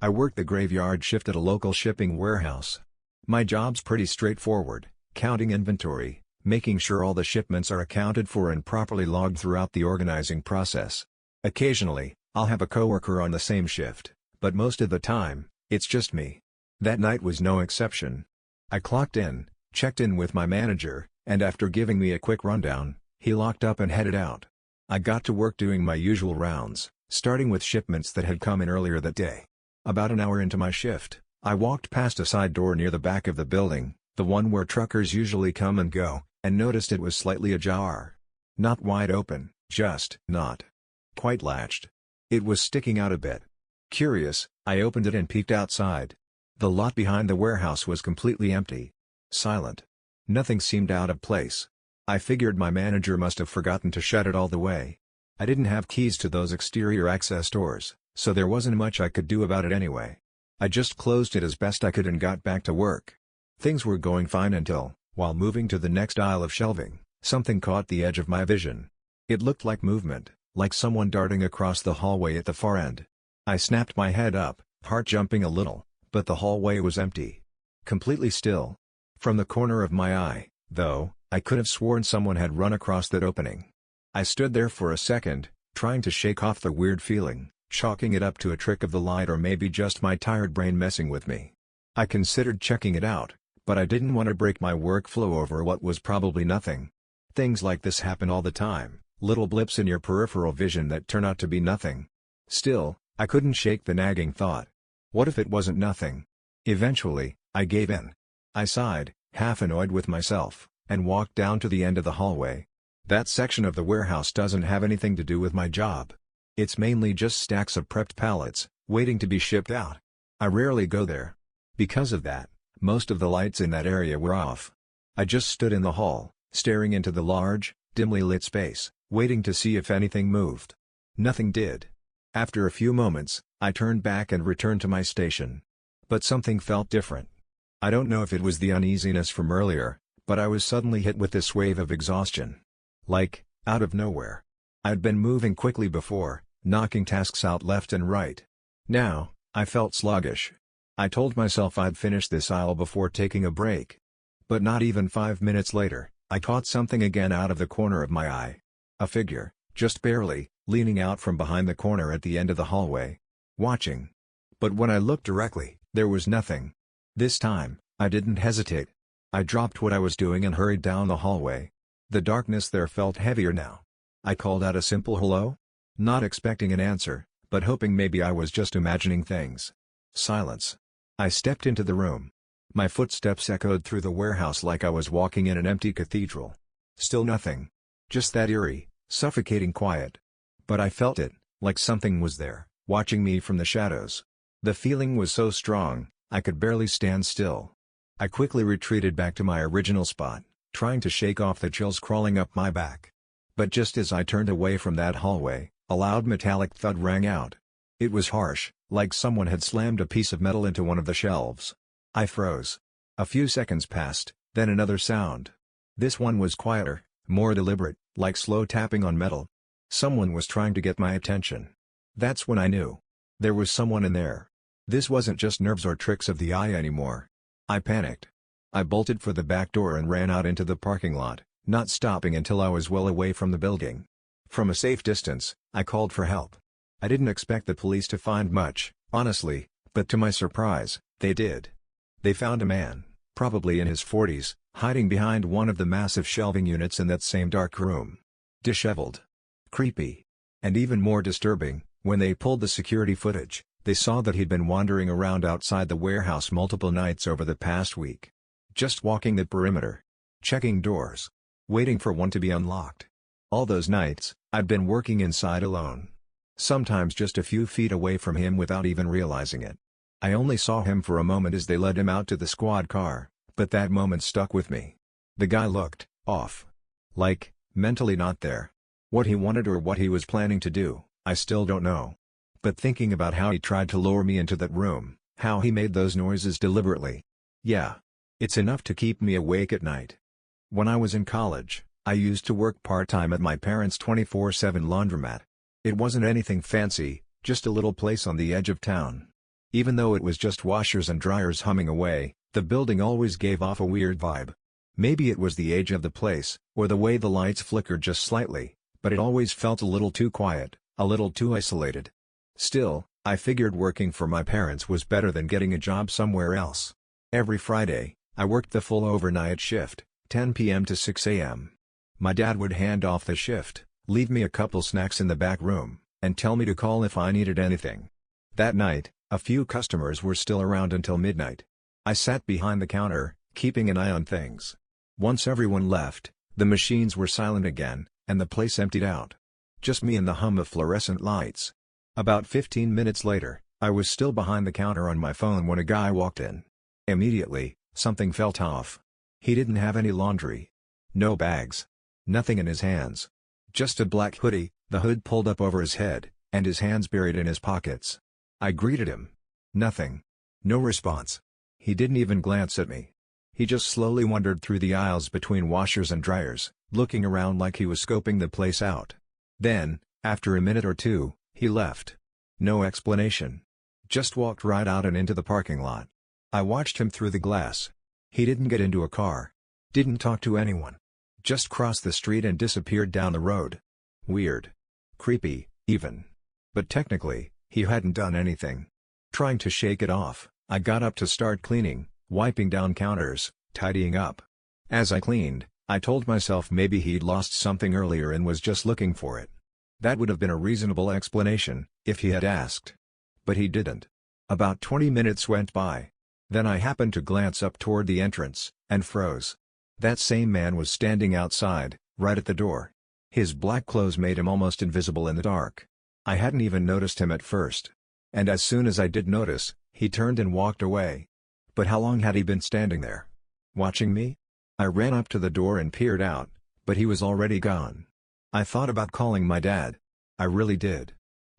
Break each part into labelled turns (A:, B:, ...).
A: I worked the graveyard shift at a local shipping warehouse. My job's pretty straightforward, counting inventory, making sure all the shipments are accounted for and properly logged throughout the organizing process. Occasionally, I'll have a coworker on the same shift, but most of the time, it's just me. That night was no exception. I clocked in, checked in with my manager, and after giving me a quick rundown, he locked up and headed out. I got to work doing my usual rounds, starting with shipments that had come in earlier that day. About an hour into my shift, I walked past a side door near the back of the building, the one where truckers usually come and go, and noticed it was slightly ajar. Not wide open, just not quite latched. It was sticking out a bit. Curious, I opened it and peeked outside. The lot behind the warehouse was completely empty. Silent. Nothing seemed out of place. I figured my manager must have forgotten to shut it all the way. I didn't have keys to those exterior access doors, so there wasn't much I could do about it anyway. I just closed it as best I could and got back to work. Things were going fine until, while moving to the next aisle of shelving, something caught the edge of my vision. It looked like movement, like someone darting across the hallway at the far end. I snapped my head up, heart jumping a little, but the hallway was empty. Completely still. From the corner of my eye, though, I could have sworn someone had run across that opening. I stood there for a second, trying to shake off the weird feeling, chalking it up to a trick of the light or maybe just my tired brain messing with me. I considered checking it out, but I didn't want to break my workflow over what was probably nothing. Things like this happen all the time, little blips in your peripheral vision that turn out to be nothing. Still, I couldn't shake the nagging thought. What if it wasn't nothing? Eventually, I gave in. I sighed, half annoyed with myself, and walked down to the end of the hallway. That section of the warehouse doesn't have anything to do with my job. It's mainly just stacks of prepped pallets, waiting to be shipped out. I rarely go there. Because of that, most of the lights in that area were off. I just stood in the hall, staring into the large, dimly lit space, waiting to see if anything moved. Nothing did. After a few moments, I turned back and returned to my station. But something felt different. I don't know if it was the uneasiness from earlier, but I was suddenly hit with this wave of exhaustion. Like, out of nowhere. I'd been moving quickly before, knocking tasks out left and right. Now, I felt sluggish. I told myself I'd finish this aisle before taking a break. But not even 5 minutes later, I caught something again out of the corner of my eye. A figure, just barely, leaning out from behind the corner at the end of the hallway. Watching. But when I looked directly, there was nothing. This time, I didn't hesitate. I dropped what I was doing and hurried down the hallway. The darkness there felt heavier now. I called out a simple hello? Not expecting an answer, but hoping maybe I was just imagining things. Silence. I stepped into the room. My footsteps echoed through the warehouse like I was walking in an empty cathedral. Still nothing. Just that eerie, suffocating quiet. But I felt it, like something was there, watching me from the shadows. The feeling was so strong, I could barely stand still. I quickly retreated back to my original spot, trying to shake off the chills crawling up my back. But just as I turned away from that hallway, a loud metallic thud rang out. It was harsh, like someone had slammed a piece of metal into one of the shelves. I froze. A few seconds passed, then another sound. This one was quieter, more deliberate, like slow tapping on metal. Someone was trying to get my attention. That's when I knew. There was someone in there. This wasn't just nerves or tricks of the eye anymore. I panicked. I bolted for the back door and ran out into the parking lot, not stopping until I was well away from the building. From a safe distance, I called for help. I didn't expect the police to find much, honestly, but to my surprise, they did. They found a man, probably in his 40s, hiding behind one of the massive shelving units in that same dark room. Disheveled. Creepy. And even more disturbing, when they pulled the security footage, they saw that he'd been wandering around outside the warehouse multiple nights over the past week. Just walking the perimeter. Checking doors. Waiting for one to be unlocked. All those nights, I'd been working inside alone. Sometimes just a few feet away from him without even realizing it. I only saw him for a moment as they led him out to the squad car, but that moment stuck with me. The guy looked off. Like, mentally not there. What he wanted or what he was planning to do, I still don't know. But thinking about how he tried to lure me into that room, how he made those noises deliberately. Yeah. It's enough to keep me awake at night. When I was in college, I used to work part-time at my parents' 24/7 laundromat. It wasn't anything fancy, just a little place on the edge of town. Even though it was just washers and dryers humming away, the building always gave off a weird vibe. Maybe it was the age of the place, or the way the lights flickered just slightly, but it always felt a little too quiet, a little too isolated. Still, I figured working for my parents was better than getting a job somewhere else. Every Friday, I worked the full overnight shift, 10 p.m. to 6 a.m. My dad would hand off the shift, leave me a couple snacks in the back room, and tell me to call if I needed anything. That night, a few customers were still around until midnight. I sat behind the counter, keeping an eye on things. Once everyone left, the machines were silent again, and the place emptied out. Just me and the hum of fluorescent lights. About 15 minutes later, I was still behind the counter on my phone when a guy walked in. Immediately, something felt off. He didn't have any laundry. No bags. Nothing in his hands. Just a black hoodie, the hood pulled up over his head, and his hands buried in his pockets. I greeted him. Nothing. No response. He didn't even glance at me. He just slowly wandered through the aisles between washers and dryers, looking around like he was scoping the place out. Then, after a minute or two, he left. No explanation. Just walked right out and into the parking lot. I watched him through the glass. He didn't get into a car. Didn't talk to anyone. Just crossed the street and disappeared down the road. Weird. Creepy, even. But technically, he hadn't done anything. Trying to shake it off, I got up to start cleaning, wiping down counters, tidying up. As I cleaned, I told myself maybe he'd lost something earlier and was just looking for it. That would have been a reasonable explanation, if he had asked. But he didn't. About 20 minutes went by. Then I happened to glance up toward the entrance, and froze. That same man was standing outside, right at the door. His black clothes made him almost invisible in the dark. I hadn't even noticed him at first. And as soon as I did notice, he turned and walked away. But how long had he been standing there? Watching me? I ran up to the door and peered out, but he was already gone. I thought about calling my dad. I really did.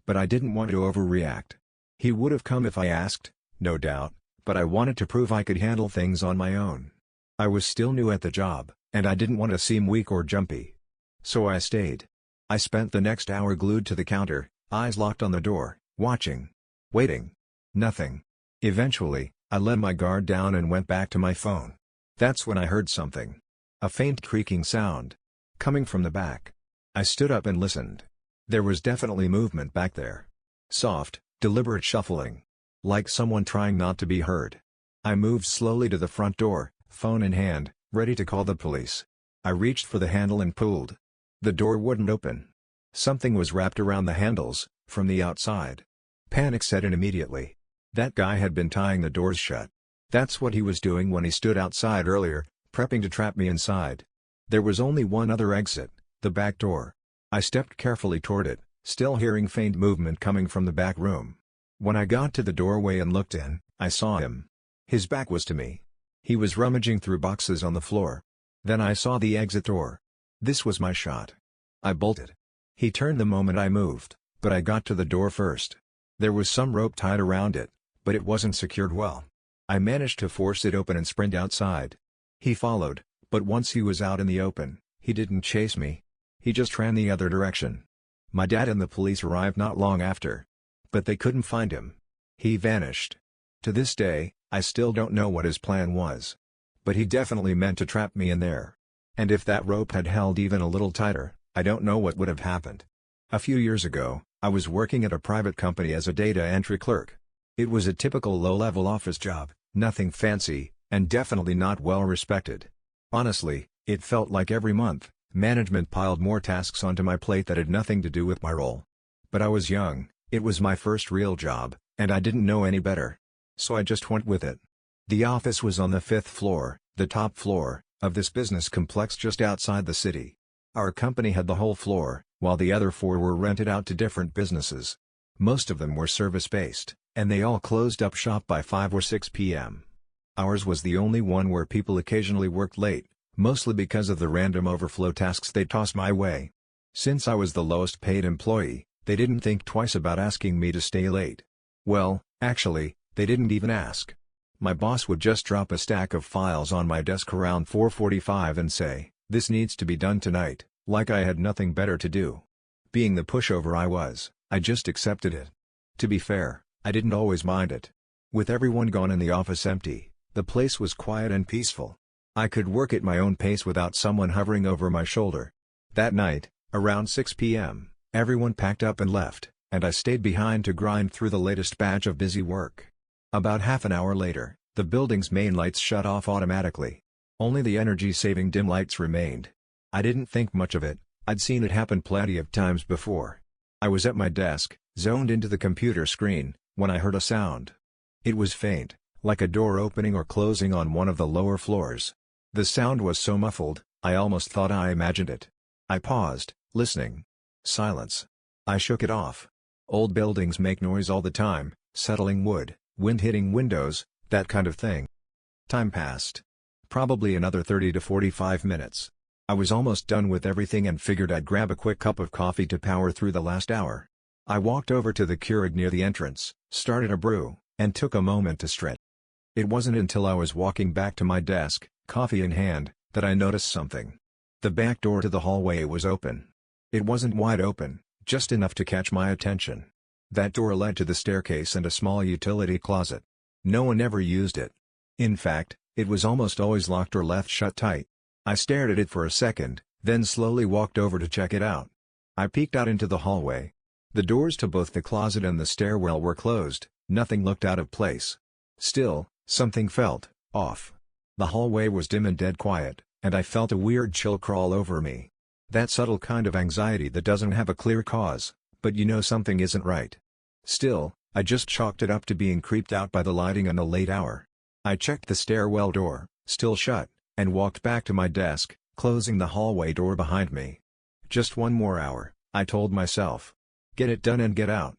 A: But I didn't want to overreact. He would have come if I asked, no doubt, but I wanted to prove I could handle things on my own. I was still new at the job, and I didn't want to seem weak or jumpy. So I stayed. I spent the next hour glued to the counter, eyes locked on the door, watching. Waiting. Nothing. Eventually, I let my guard down and went back to my phone. That's when I heard something. A faint creaking sound. Coming from the back. I stood up and listened. There was definitely movement back there. Soft, deliberate shuffling. Like someone trying not to be heard. I moved slowly to the front door, phone in hand, ready to call the police. I reached for the handle and pulled. The door wouldn't open. Something was wrapped around the handles, from the outside. Panic set in immediately. That guy had been tying the doors shut. That's what he was doing when he stood outside earlier, prepping to trap me inside. There was only one other exit, the back door. I stepped carefully toward it, still hearing faint movement coming from the back room. When I got to the doorway and looked in, I saw him. His back was to me. He was rummaging through boxes on the floor. Then I saw the exit door. This was my shot. I bolted. He turned the moment I moved, but I got to the door first. There was some rope tied around it, but it wasn't secured well. I managed to force it open and sprint outside. He followed, but once he was out in the open, he didn't chase me. He just ran the other direction. My dad and the police arrived not long after. But they couldn't find him. He vanished. To this day, I still don't know what his plan was. But he definitely meant to trap me in there. And if that rope had held even a little tighter, I don't know what would have happened. A few years ago, I was working at a private company as a data entry clerk. It was a typical low-level office job, nothing fancy, and definitely not well respected. Honestly, it felt like every month, management piled more tasks onto my plate that had nothing to do with my role. But I was young, it was my first real job, and I didn't know any better. So I just went with it. The office was on the 5th floor, the top floor, of this business complex just outside the city. Our company had the whole floor, while the other 4 were rented out to different businesses. Most of them were service-based, and they all closed up shop by 5 or 6 p.m. Ours was the only one where people occasionally worked late, mostly because of the random overflow tasks they tossed my way. Since I was the lowest paid employee, they didn't think twice about asking me to stay late. Well, actually, they didn't even ask. My boss would just drop a stack of files on my desk around 4:45 and say, "This needs to be done tonight," like I had nothing better to do. Being the pushover I was, I just accepted it. To be fair, I didn't always mind it. With everyone gone and the office empty, the place was quiet and peaceful. I could work at my own pace without someone hovering over my shoulder. That night, around 6 p.m., everyone packed up and left, and I stayed behind to grind through the latest batch of busy work. About half an hour later, the building's main lights shut off automatically. Only the energy-saving dim lights remained. I didn't think much of it, I'd seen it happen plenty of times before. I was at my desk, zoned into the computer screen, when I heard a sound. It was faint, like a door opening or closing on one of the lower floors. The sound was so muffled, I almost thought I imagined it. I paused, listening. Silence. I shook it off. Old buildings make noise all the time, settling wood, wind hitting windows, that kind of thing. Time passed. Probably another 30 to 45 minutes. I was almost done with everything and figured I'd grab a quick cup of coffee to power through the last hour. I walked over to the Keurig near the entrance, started a brew, and took a moment to stretch. It wasn't until I was walking back to my desk, coffee in hand, that I noticed something. The back door to the hallway was open. It wasn't wide open, just enough to catch my attention. That door led to the staircase and a small utility closet. No one ever used it. In fact, it was almost always locked or left shut tight. I stared at it for a second, then slowly walked over to check it out. I peeked out into the hallway. The doors to both the closet and the stairwell were closed, nothing looked out of place. Still, something felt off. The hallway was dim and dead quiet, and I felt a weird chill crawl over me. That subtle kind of anxiety that doesn't have a clear cause, but you know something isn't right. Still, I just chalked it up to being creeped out by the lighting and the late hour. I checked the stairwell door, still shut, and walked back to my desk, closing the hallway door behind me. Just one more hour, I told myself. Get it done and get out.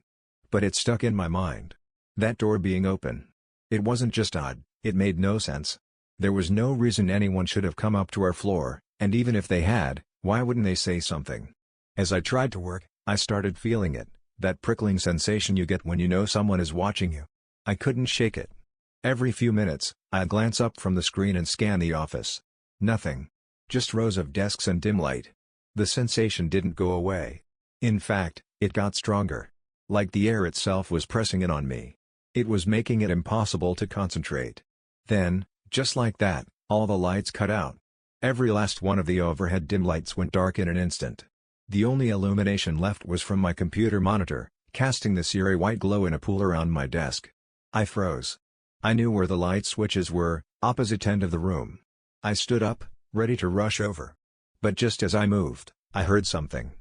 A: But it stuck in my mind. That door being open. It wasn't just odd, it made no sense. There was no reason anyone should have come up to our floor, and even if they had, why wouldn't they say something? As I tried to work, I started feeling it, that prickling sensation you get when you know someone is watching you. I couldn't shake it. Every few minutes, I'd glance up from the screen and scan the office. Nothing. Just rows of desks and dim light. The sensation didn't go away. In fact, it got stronger. Like the air itself was pressing in on me. It was making it impossible to concentrate. Then, just like that, all the lights cut out. Every last one of the overhead dim lights went dark in an instant. The only illumination left was from my computer monitor, casting this eerie white glow in a pool around my desk. I froze. I knew where the light switches were, opposite end of the room. I stood up, ready to rush over. But just as I moved, I heard something.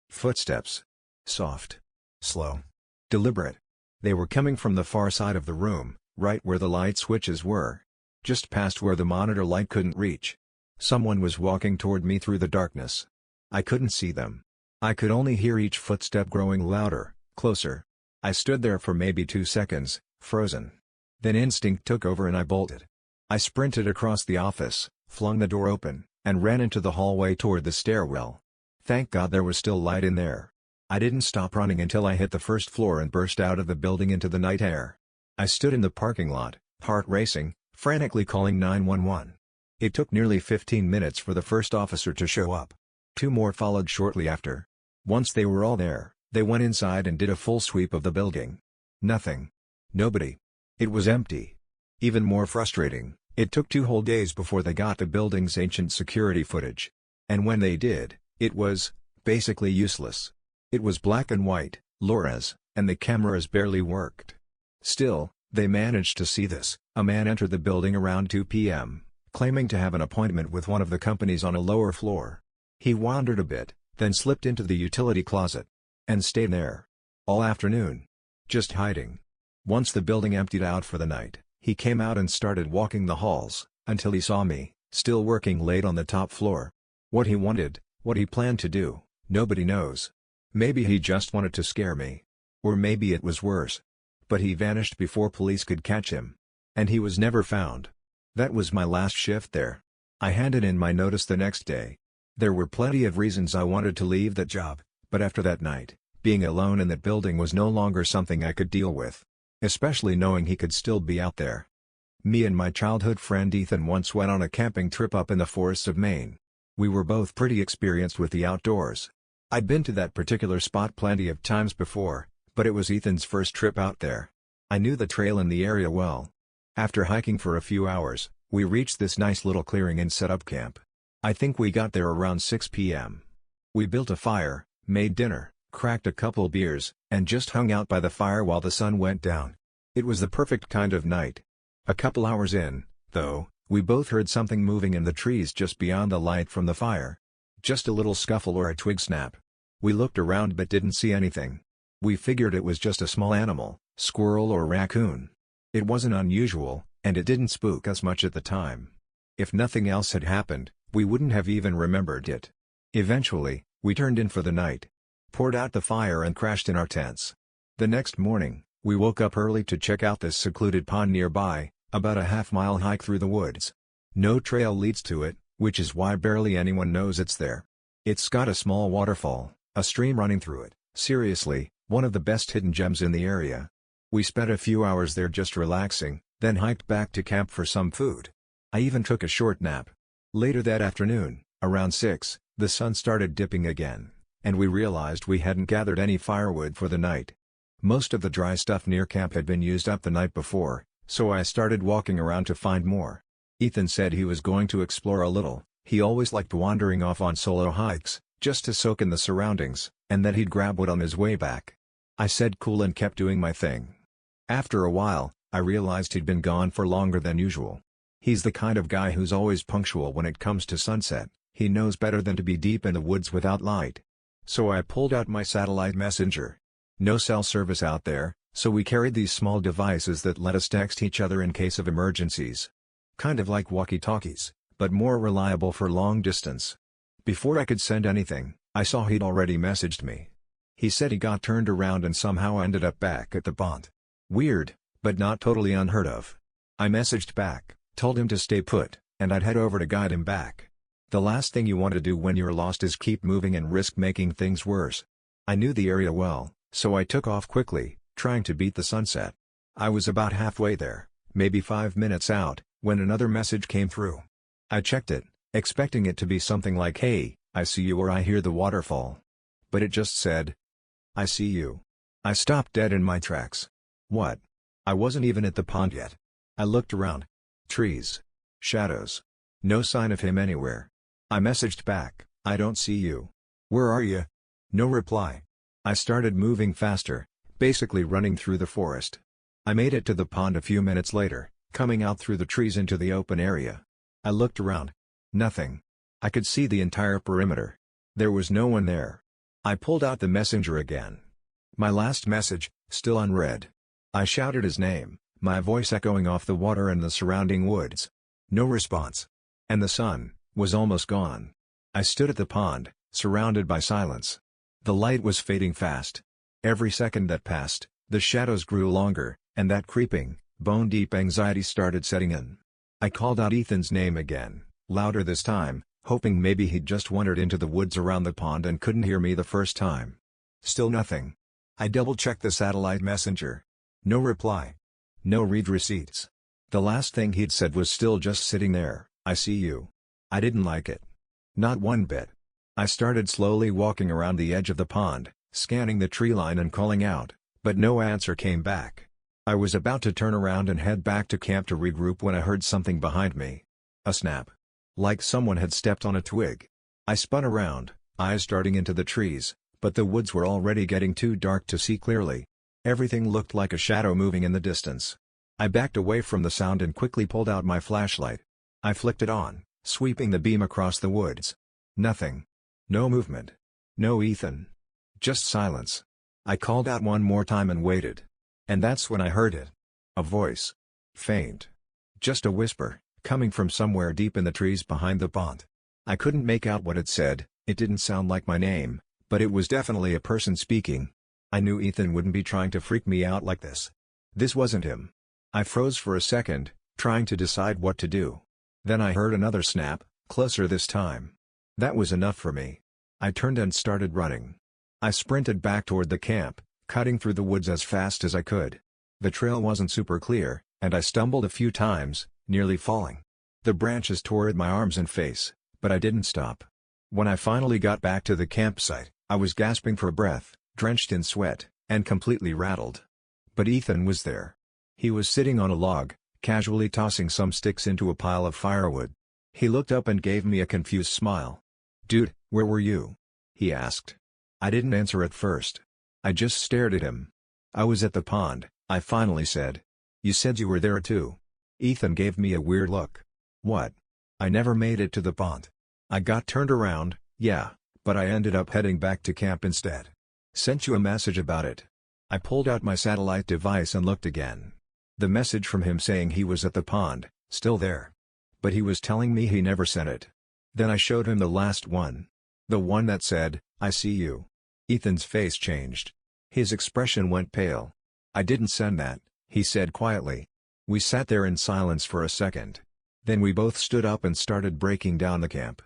A: Footsteps. Soft. Slow. Deliberate. They were coming from the far side of the room, right where the light switches were. Just past where the monitor light couldn't reach. Someone was walking toward me through the darkness. I couldn't see them. I could only hear each footstep growing louder, closer. I stood there for maybe 2 seconds, frozen. Then instinct took over and I bolted. I sprinted across the office, flung the door open, and ran into the hallway toward the stairwell. Thank God there was still light in there. I didn't stop running until I hit the first floor and burst out of the building into the night air. I stood in the parking lot, heart racing, frantically calling 911. It took nearly 15 minutes for the first officer to show up. 2 more followed shortly after. Once they were all there, they went inside and did a full sweep of the building. Nothing. Nobody. It was empty. Even more frustrating, it took 2 whole days before they got the building's ancient security footage. And when they did, it was, basically useless. It was black and white, LORAS, and the cameras barely worked. Still, they managed to see this. A man entered the building around 2 p.m., claiming to have an appointment with one of the companies on a lower floor. He wandered a bit, then slipped into the utility closet. And stayed there. All afternoon. Just hiding. Once the building emptied out for the night, he came out and started walking the halls, until he saw me, still working late on the top floor. What he wanted, what he planned to do, nobody knows. Maybe he just wanted to scare me. Or maybe it was worse. But he vanished before police could catch him. And he was never found. That was my last shift there. I handed in my notice the next day. There were plenty of reasons I wanted to leave that job, but after that night, being alone in that building was no longer something I could deal with. Especially knowing he could still be out there. Me and my childhood friend Ethan once went on a camping trip up in the forests of Maine. We were both pretty experienced with the outdoors. I'd been to that particular spot plenty of times before, but it was Ethan's first trip out there. I knew the trail and the area well. After hiking for a few hours, we reached this nice little clearing and set up camp. I think we got there around 6 p.m. We built a fire, made dinner, cracked a couple beers, and just hung out by the fire while the sun went down. It was the perfect kind of night. A couple hours in, though, we both heard something moving in the trees just beyond the light from the fire. Just a little scuffle or a twig snap. We looked around but didn't see anything. We figured it was just a small animal, squirrel or raccoon. It wasn't unusual, and it didn't spook us much at the time. If nothing else had happened, we wouldn't have even remembered it. Eventually, we turned in for the night. Poured out the fire and crashed in our tents. The next morning, we woke up early to check out this secluded pond nearby, about a half-mile hike through the woods. No trail leads to it, which is why barely anyone knows it's there. It's got a small waterfall, a stream running through it. Seriously, one of the best hidden gems in the area. We spent a few hours there just relaxing, then hiked back to camp for some food. I even took a short nap. Later that afternoon, around 6, the sun started dipping again, and we realized we hadn't gathered any firewood for the night. Most of the dry stuff near camp had been used up the night before, so I started walking around to find more. Ethan said he was going to explore a little. He always liked wandering off on solo hikes, just to soak in the surroundings, and that he'd grab wood on his way back. I said cool and kept doing my thing. After a while, I realized he'd been gone for longer than usual. He's the kind of guy who's always punctual when it comes to sunset. He knows better than to be deep in the woods without light. So I pulled out my satellite messenger. No cell service out there, so we carried these small devices that let us text each other in case of emergencies. Kind of like walkie-talkies, but more reliable for long distance. Before I could send anything, I saw he'd already messaged me. He said he got turned around and somehow ended up back at the pond. Weird, but not totally unheard of. I messaged back, told him to stay put, and I'd head over to guide him back. The last thing you want to do when you're lost is keep moving and risk making things worse. I knew the area well, so I took off quickly, trying to beat the sunset. I was about halfway there, maybe 5 minutes out, when another message came through. I checked it, expecting it to be something like "Hey, I see you" or "I hear the waterfall." But it just said, "I see you." I stopped dead in my tracks. What? I wasn't even at the pond yet. I looked around. Trees. Shadows. No sign of him anywhere. I messaged back, "I don't see you. Where are you?" No reply. I started moving faster, basically running through the forest. I made it to the pond a few minutes later, coming out through the trees into the open area. I looked around. Nothing. I could see the entire perimeter. There was no one there. I pulled out the messenger again. My last message, still unread. I shouted his name, my voice echoing off the water and the surrounding woods. No response. And the sun was almost gone. I stood at the pond, surrounded by silence. The light was fading fast. Every second that passed, the shadows grew longer, and that creeping, bone-deep anxiety started setting in. I called out Ethan's name again, louder this time, hoping maybe he'd just wandered into the woods around the pond and couldn't hear me the first time. Still nothing. I double-checked the satellite messenger. No reply. No read receipts. The last thing he'd said was still just sitting there, "I see you." I didn't like it. Not one bit. I started slowly walking around the edge of the pond, scanning the tree line and calling out, but no answer came back. I was about to turn around and head back to camp to regroup when I heard something behind me. A snap. Like someone had stepped on a twig. I spun around, eyes darting into the trees, but the woods were already getting too dark to see clearly. Everything looked like a shadow moving in the distance. I backed away from the sound and quickly pulled out my flashlight. I flicked it on, sweeping the beam across the woods. Nothing. No movement. No Ethan. Just silence. I called out one more time and waited. And that's when I heard it. A voice. Faint. Just a whisper, coming from somewhere deep in the trees behind the pond. I couldn't make out what it said. It didn't sound like my name, but it was definitely a person speaking. I knew Ethan wouldn't be trying to freak me out like this. This wasn't him. I froze for a second, trying to decide what to do. Then I heard another snap, closer this time. That was enough for me. I turned and started running. I sprinted back toward the camp, cutting through the woods as fast as I could. The trail wasn't super clear, and I stumbled a few times, nearly falling. The branches tore at my arms and face, but I didn't stop. When I finally got back to the campsite, I was gasping for breath, drenched in sweat, and completely rattled. But Ethan was there. He was sitting on a log, casually tossing some sticks into a pile of firewood. He looked up and gave me a confused smile. "Dude, where were you?" he asked. I didn't answer at first. I just stared at him. "I was at the pond," I finally said. "You said you were there too." Ethan gave me a weird look. "What? I never made it to the pond." I got turned around. "Yeah, but I ended up heading back to camp instead. Sent you a message about it." I pulled out my satellite device and looked again. The message from him saying he was at the pond, still there. But he was telling me he never sent it. Then I showed him the last one. The one that said, "I see you." Ethan's face changed. His expression went pale. "I didn't send that," he said quietly. We sat there in silence for a second. Then we both stood up and started breaking down the camp.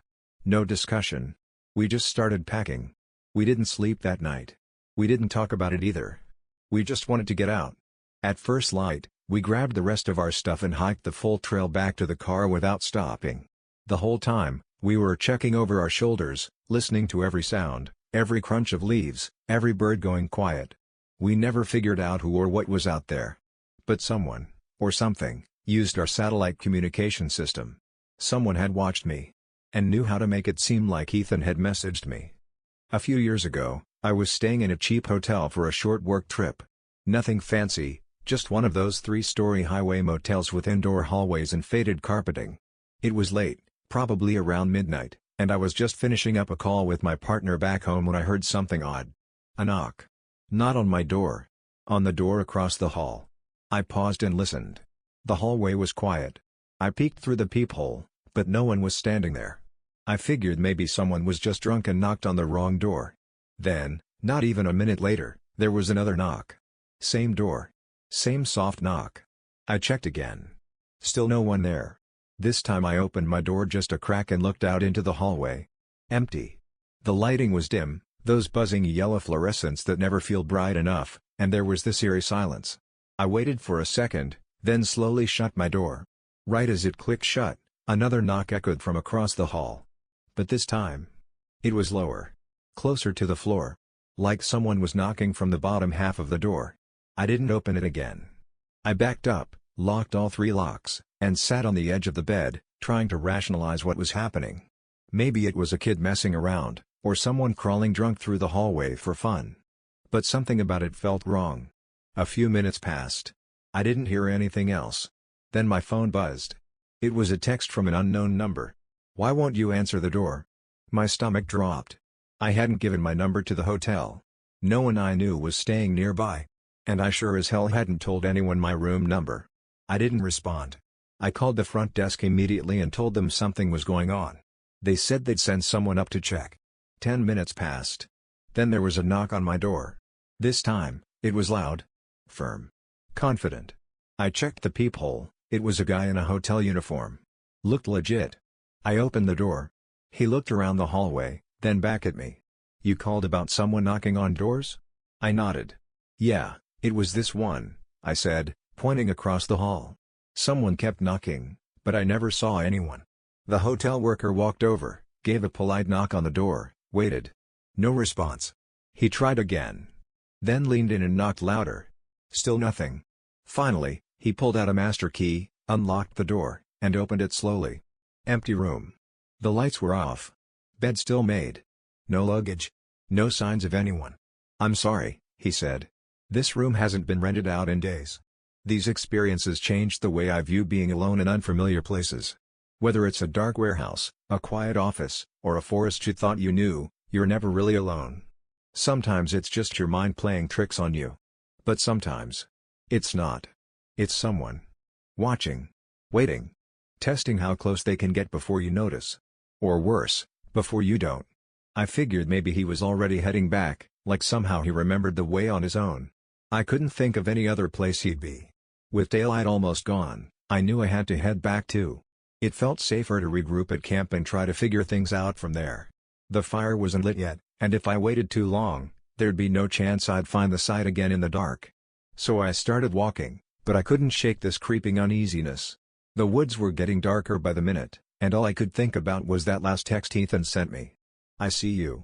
A: No discussion. We just started packing. We didn't sleep that night. We didn't talk about it either. We just wanted to get out. At first light, we grabbed the rest of our stuff and hiked the full trail back to the car without stopping. The whole time, we were checking over our shoulders, listening to every sound, every crunch of leaves, every bird going quiet. We never figured out who or what was out there. But someone, or something, used our satellite communication system. Someone had watched me. And knew how to make it seem like Ethan had messaged me. A few years ago, I was staying in a cheap hotel for a short work trip. Nothing fancy, just one of those 3-story highway motels with indoor hallways and faded carpeting. It was late, probably around midnight, and I was just finishing up a call with my partner back home when I heard something odd. A knock. Not on my door. On the door across the hall. I paused and listened. The hallway was quiet. I peeked through the peephole, but no one was standing there. I figured maybe someone was just drunk and knocked on the wrong door. Then, not even a minute later, there was another knock. Same door. Same soft knock. I checked again. Still no one there. This time I opened my door just a crack and looked out into the hallway. Empty. The lighting was dim, those buzzing yellow fluorescents that never feel bright enough, and there was this eerie silence. I waited for a second, then slowly shut my door. Right as it clicked shut, another knock echoed from across the hall. But this time, it was lower. Closer to the floor. Like someone was knocking from the bottom half of the door. I didn't open it again. I backed up, locked all 3 locks, and sat on the edge of the bed, trying to rationalize what was happening. Maybe it was a kid messing around, or someone crawling drunk through the hallway for fun. But something about it felt wrong. A few minutes passed. I didn't hear anything else. Then my phone buzzed. It was a text from an unknown number. "Why won't you answer the door?" My stomach dropped. I hadn't given my number to the hotel. No one I knew was staying nearby. And I sure as hell hadn't told anyone my room number. I didn't respond. I called the front desk immediately and told them something was going on. They said they'd send someone up to check. 10 minutes passed. Then there was a knock on my door. This time, it was loud. Firm. Confident. I checked the peephole. It was a guy in a hotel uniform. Looked legit. I opened the door. He looked around the hallway, then back at me. "You called about someone knocking on doors?" I nodded. "Yeah, it was this one," I said, pointing across the hall. "Someone kept knocking, but I never saw anyone." The hotel worker walked over, gave a polite knock on the door, waited. No response. He tried again. Then leaned in and knocked louder. Still nothing. Finally, he pulled out a master key, unlocked the door, and opened it slowly. Empty room. The lights were off. Bed still made. No luggage. No signs of anyone. "I'm sorry," he said. "This room hasn't been rented out in days." These experiences changed the way I view being alone in unfamiliar places. Whether it's a dark warehouse, a quiet office, or a forest you thought you knew, you're never really alone. Sometimes it's just your mind playing tricks on you. But sometimes, it's not. It's someone. Watching. Waiting. Testing how close they can get before you notice. Or worse, before you don't. I figured maybe he was already heading back, like somehow he remembered the way on his own. I couldn't think of any other place he'd be. With daylight almost gone, I knew I had to head back too. It felt safer to regroup at camp and try to figure things out from there. The fire wasn't lit yet, and if I waited too long, there'd be no chance I'd find the site again in the dark. So I started walking, but I couldn't shake this creeping uneasiness. The woods were getting darker by the minute, and all I could think about was that last text Ethan sent me. "I see you."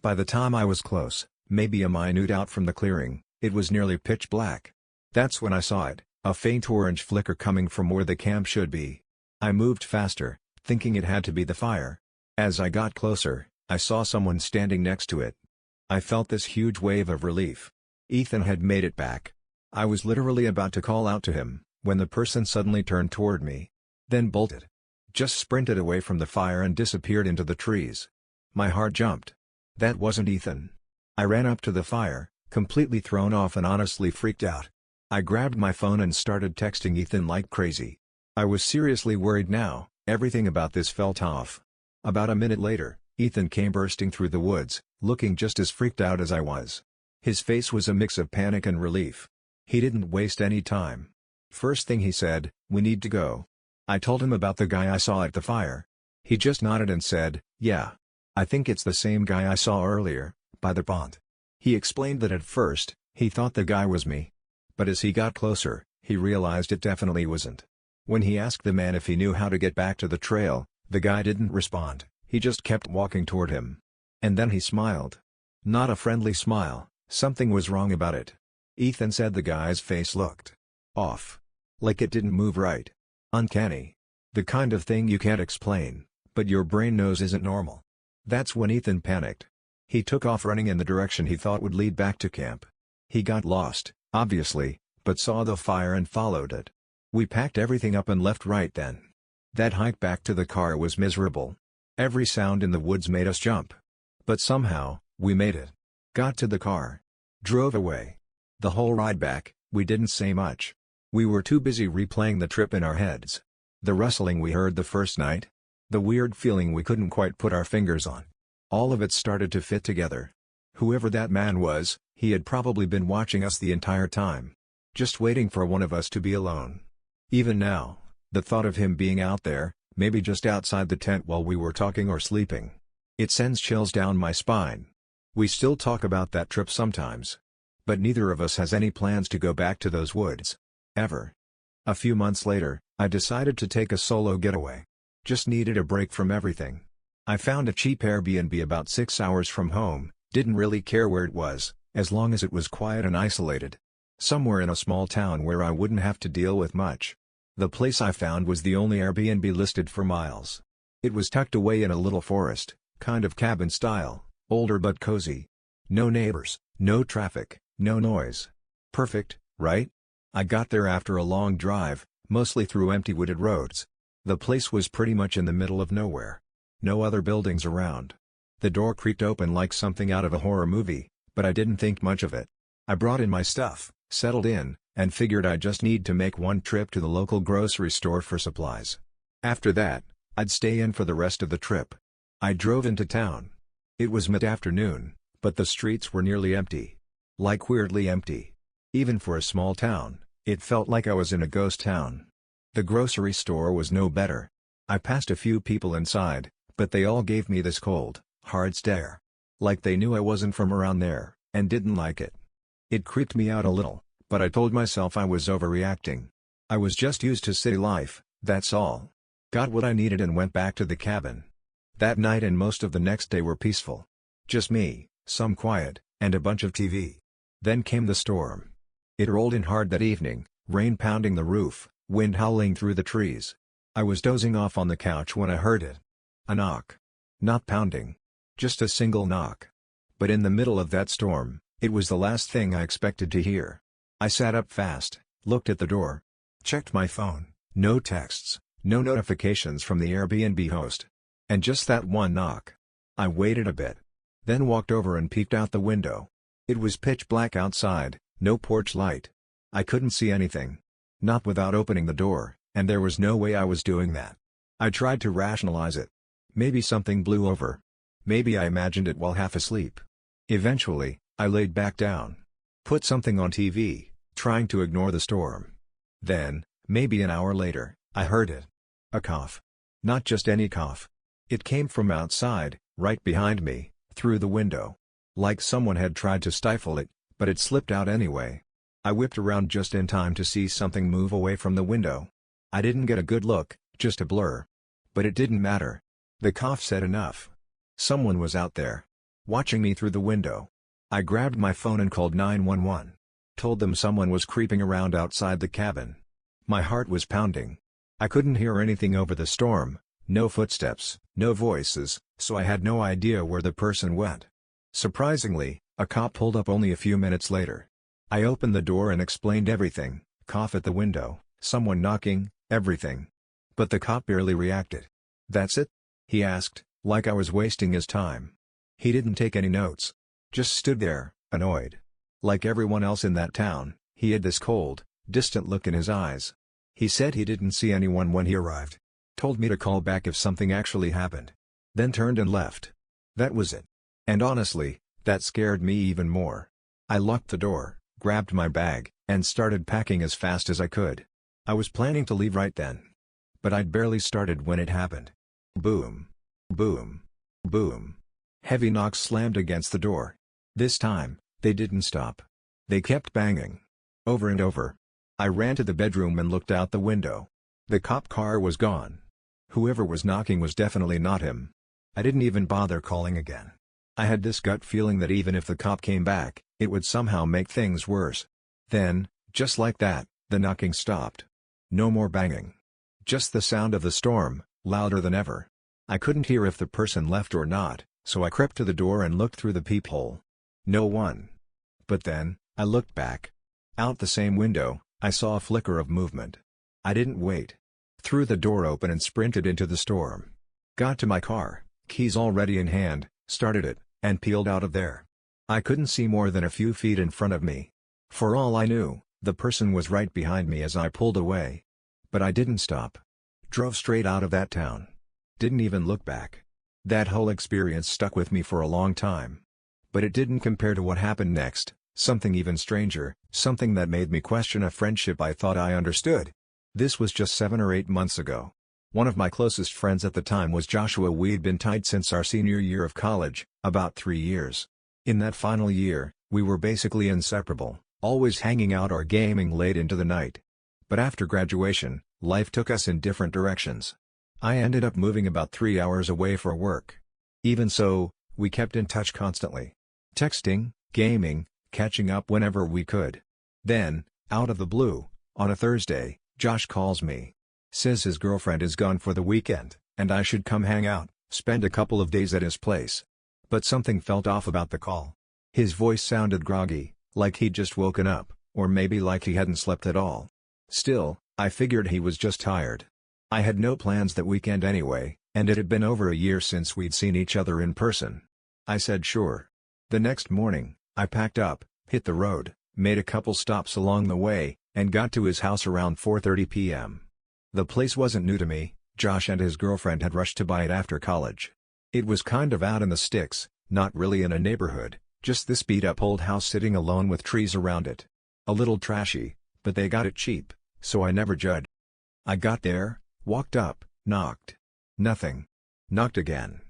A: By the time I was close, maybe a minute out from the clearing, it was nearly pitch black. That's when I saw it, A faint orange flicker coming from where the camp should be. I moved faster, thinking it had to be the fire. As I got closer, I saw someone standing next to it. I felt this huge wave of relief. Ethan had made it back. I was literally about to call out to him, when the person suddenly turned toward me. Then bolted. Just sprinted away from the fire and disappeared into the trees. My heart jumped. That wasn't Ethan. I ran up to the fire, completely thrown off and honestly freaked out. I grabbed my phone and started texting Ethan like crazy. I was seriously worried now, everything about this felt off. About a minute later, Ethan came bursting through the woods, looking just as freaked out as I was. His face was a mix of panic and relief. He didn't waste any time. First thing he said, "We need to go." I told him about the guy I saw at the fire. He just nodded and said, "Yeah. I think it's the same guy I saw earlier, by the pond." He explained that at first, he thought the guy was me. But as he got closer, he realized it definitely wasn't. When he asked the man if he knew how to get back to the trail, the guy didn't respond, he just kept walking toward him. And then he smiled. Not a friendly smile, something was wrong about it. Ethan said the guy's face looked off. Like it didn't move right. Uncanny. The kind of thing you can't explain, but your brain knows isn't normal. That's when Ethan panicked. He took off running in the direction he thought would lead back to camp. He got lost, obviously, but saw the fire and followed it. We packed everything up and left right then. That hike back to the car was miserable. Every sound in the woods made us jump. But somehow, we made it. Got to the car. Drove away. The whole ride back, we didn't say much. We were too busy replaying the trip in our heads. The rustling we heard the first night. The weird feeling we couldn't quite put our fingers on. All of it started to fit together. Whoever that man was, he had probably been watching us the entire time. Just waiting for one of us to be alone. Even now, the thought of him being out there, maybe just outside the tent while we were talking or sleeping. It sends chills down my spine. We still talk about that trip sometimes. But neither of us has any plans to go back to those woods. Ever. A few months later, I decided to take a solo getaway. Just needed a break from everything. I found a cheap Airbnb about 6 hours from home, didn't really care where it was, as long as it was quiet and isolated. Somewhere in a small town where I wouldn't have to deal with much. The place I found was the only Airbnb listed for miles. It was tucked away in a little forest, kind of cabin style, older but cozy. No neighbors, no traffic, no noise. Perfect, right? I got there after a long drive, mostly through empty wooded roads. The place was pretty much in the middle of nowhere. No other buildings around. The door creaked open like something out of a horror movie, but I didn't think much of it. I brought in my stuff, settled in, and figured I'd just need to make one trip to the local grocery store for supplies. After that, I'd stay in for the rest of the trip. I drove into town. It was mid-afternoon, but the streets were nearly empty. Like weirdly empty. Even for a small town, it felt like I was in a ghost town. The grocery store was no better. I passed a few people inside, but they all gave me this cold, hard stare. Like they knew I wasn't from around there, and didn't like it. It creeped me out a little, but I told myself I was overreacting. I was just used to city life, that's all. Got what I needed and went back to the cabin. That night and most of the next day were peaceful. Just me, some quiet, and a bunch of TV. Then came the storm. It rolled in hard that evening, rain pounding the roof, wind howling through the trees. I was dozing off on the couch when I heard it. A knock. Not pounding. Just a single knock. But in the middle of that storm, it was the last thing I expected to hear. I sat up fast, looked at the door. Checked my phone, no texts, no notifications from the Airbnb host. And just that one knock. I waited a bit. Then walked over and peeked out the window. It was pitch black outside, no porch light. I couldn't see anything. Not without opening the door, and there was no way I was doing that. I tried to rationalize it. Maybe something blew over. Maybe I imagined it while half asleep. Eventually, I laid back down. Put something on TV, trying to ignore the storm. Then, maybe an hour later, I heard it. A cough. Not just any cough. It came from outside, right behind me, through the window. Like someone had tried to stifle it, but it slipped out anyway. I whipped around just in time to see something move away from the window. I didn't get a good look, just a blur. But it didn't matter. The cough said enough. Someone was out there. Watching me through the window. I grabbed my phone and called 911. told them someone was creeping around outside the cabin. My heart was pounding. I couldn't hear anything over the storm, no footsteps, no voices, so I had no idea where the person went. Surprisingly, a cop pulled up only a few minutes later. I opened the door and explained everything, cough at the window, someone knocking, everything. But the cop barely reacted. "That's it?" he asked, like I was wasting his time. He didn't take any notes. Just stood there, annoyed. Like everyone else in that town, he had this cold, distant look in his eyes. He said he didn't see anyone when he arrived. Told me to call back if something actually happened. Then turned and left. That was it. And honestly, that scared me even more. I locked the door, grabbed my bag, and started packing as fast as I could. I was planning to leave right then. But I'd barely started when it happened. Boom. Boom. Boom. Heavy knocks slammed against the door. This time, they didn't stop. They kept banging. Over and over. I ran to the bedroom and looked out the window. The cop car was gone. Whoever was knocking was definitely not him. I didn't even bother calling again. I had this gut feeling that even if the cop came back, it would somehow make things worse. Then, just like that, the knocking stopped. No more banging. Just the sound of the storm, louder than ever. I couldn't hear if the person left or not, so I crept to the door and looked through the peephole. No one. But then, I looked back. Out the same window, I saw a flicker of movement. I didn't wait. Threw the door open and sprinted into the storm. Got to my car, keys already in hand, started it, and peeled out of there. I couldn't see more than a few feet in front of me. For all I knew, the person was right behind me as I pulled away. But I didn't stop. Drove straight out of that town. Didn't even look back. That whole experience stuck with me for a long time. But it didn't compare to what happened next, something even stranger, something that made me question a friendship I thought I understood. This was just 7 or 8 months ago. One of my closest friends at the time was Joshua. We'd been tight since our senior year of college, about 3 years. In that final year, we were basically inseparable, always hanging out or gaming late into the night. But after graduation, life took us in different directions. I ended up moving about 3 hours away for work. Even so, we kept in touch constantly. Texting, gaming, catching up whenever we could. Then, out of the blue, on a Thursday, Josh calls me. Says his girlfriend is gone for the weekend, and I should come hang out, spend a couple of days at his place. But something felt off about the call. His voice sounded groggy, like he'd just woken up, or maybe like he hadn't slept at all. Still, I figured he was just tired. I had no plans that weekend anyway, and it had been over a year since we'd seen each other in person. I said sure. The next morning, I packed up, hit the road, made a couple stops along the way, and got to his house around 4:30 p.m. The place wasn't new to me. Josh and his girlfriend had rushed to buy it after college. It was kind of out in the sticks, not really in a neighborhood, just this beat-up old house sitting alone with trees around it. A little trashy, but they got it cheap, so I never judged. I got there, walked up, knocked. Nothing. Knocked again.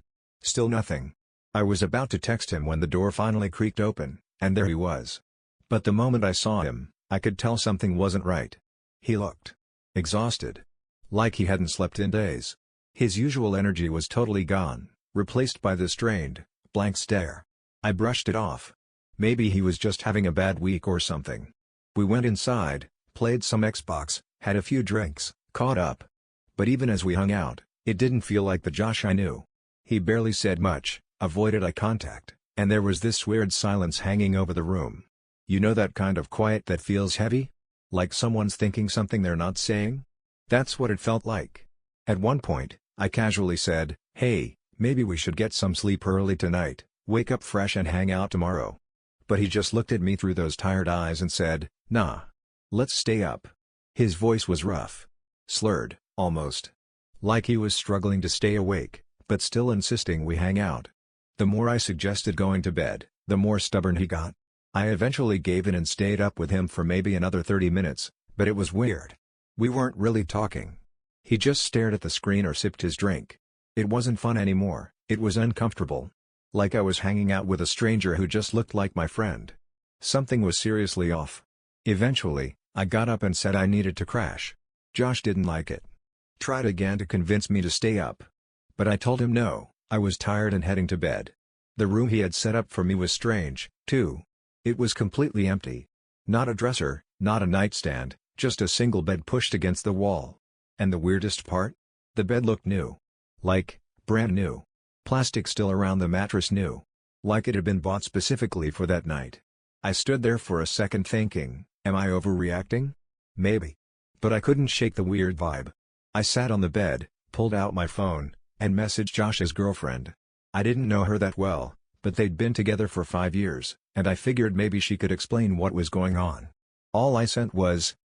A: Still nothing. I was about to text him when the door finally creaked open, and there he was. But the moment I saw him, I could tell something wasn't right. He looked exhausted. Like he hadn't slept in days. His usual energy was totally gone, replaced by this strained, blank stare. I brushed it off. Maybe he was just having a bad week or something. We went inside, played some Xbox, had a few drinks, caught up. But even as we hung out, it didn't feel like the Josh I knew. He barely said much, avoided eye contact, and there was this weird silence hanging over the room. You know that kind of quiet that feels heavy? Like someone's thinking something they're not saying? That's what it felt like. At one point, I casually said, "Hey, maybe we should get some sleep early tonight, wake up fresh and hang out tomorrow." But he just looked at me through those tired eyes and said, "Nah. Let's stay up." His voice was rough. Slurred, almost. Like he was struggling to stay awake, but still insisting we hang out. The more I suggested going to bed, the more stubborn he got. I eventually gave in and stayed up with him for maybe another 30 minutes, but it was weird. We weren't really talking. He just stared at the screen or sipped his drink. It wasn't fun anymore, it was uncomfortable. Like I was hanging out with a stranger who just looked like my friend. Something was seriously off. Eventually, I got up and said I needed to crash. Josh didn't like it. Tried again to convince me to stay up. But I told him no, I was tired and heading to bed. The room he had set up for me was strange, too. It was completely empty. Not a dresser, not a nightstand, just a single bed pushed against the wall. And the weirdest part? The bed looked new. Like, brand new. Plastic still around the mattress new. Like it had been bought specifically for that night. I stood there for a second thinking, am I overreacting? Maybe. But I couldn't shake the weird vibe. I sat on the bed, pulled out my phone, and messaged Josh's girlfriend. I didn't know her that well, but they'd been together for 5 years, and I figured maybe she could explain what was going on. All I sent was,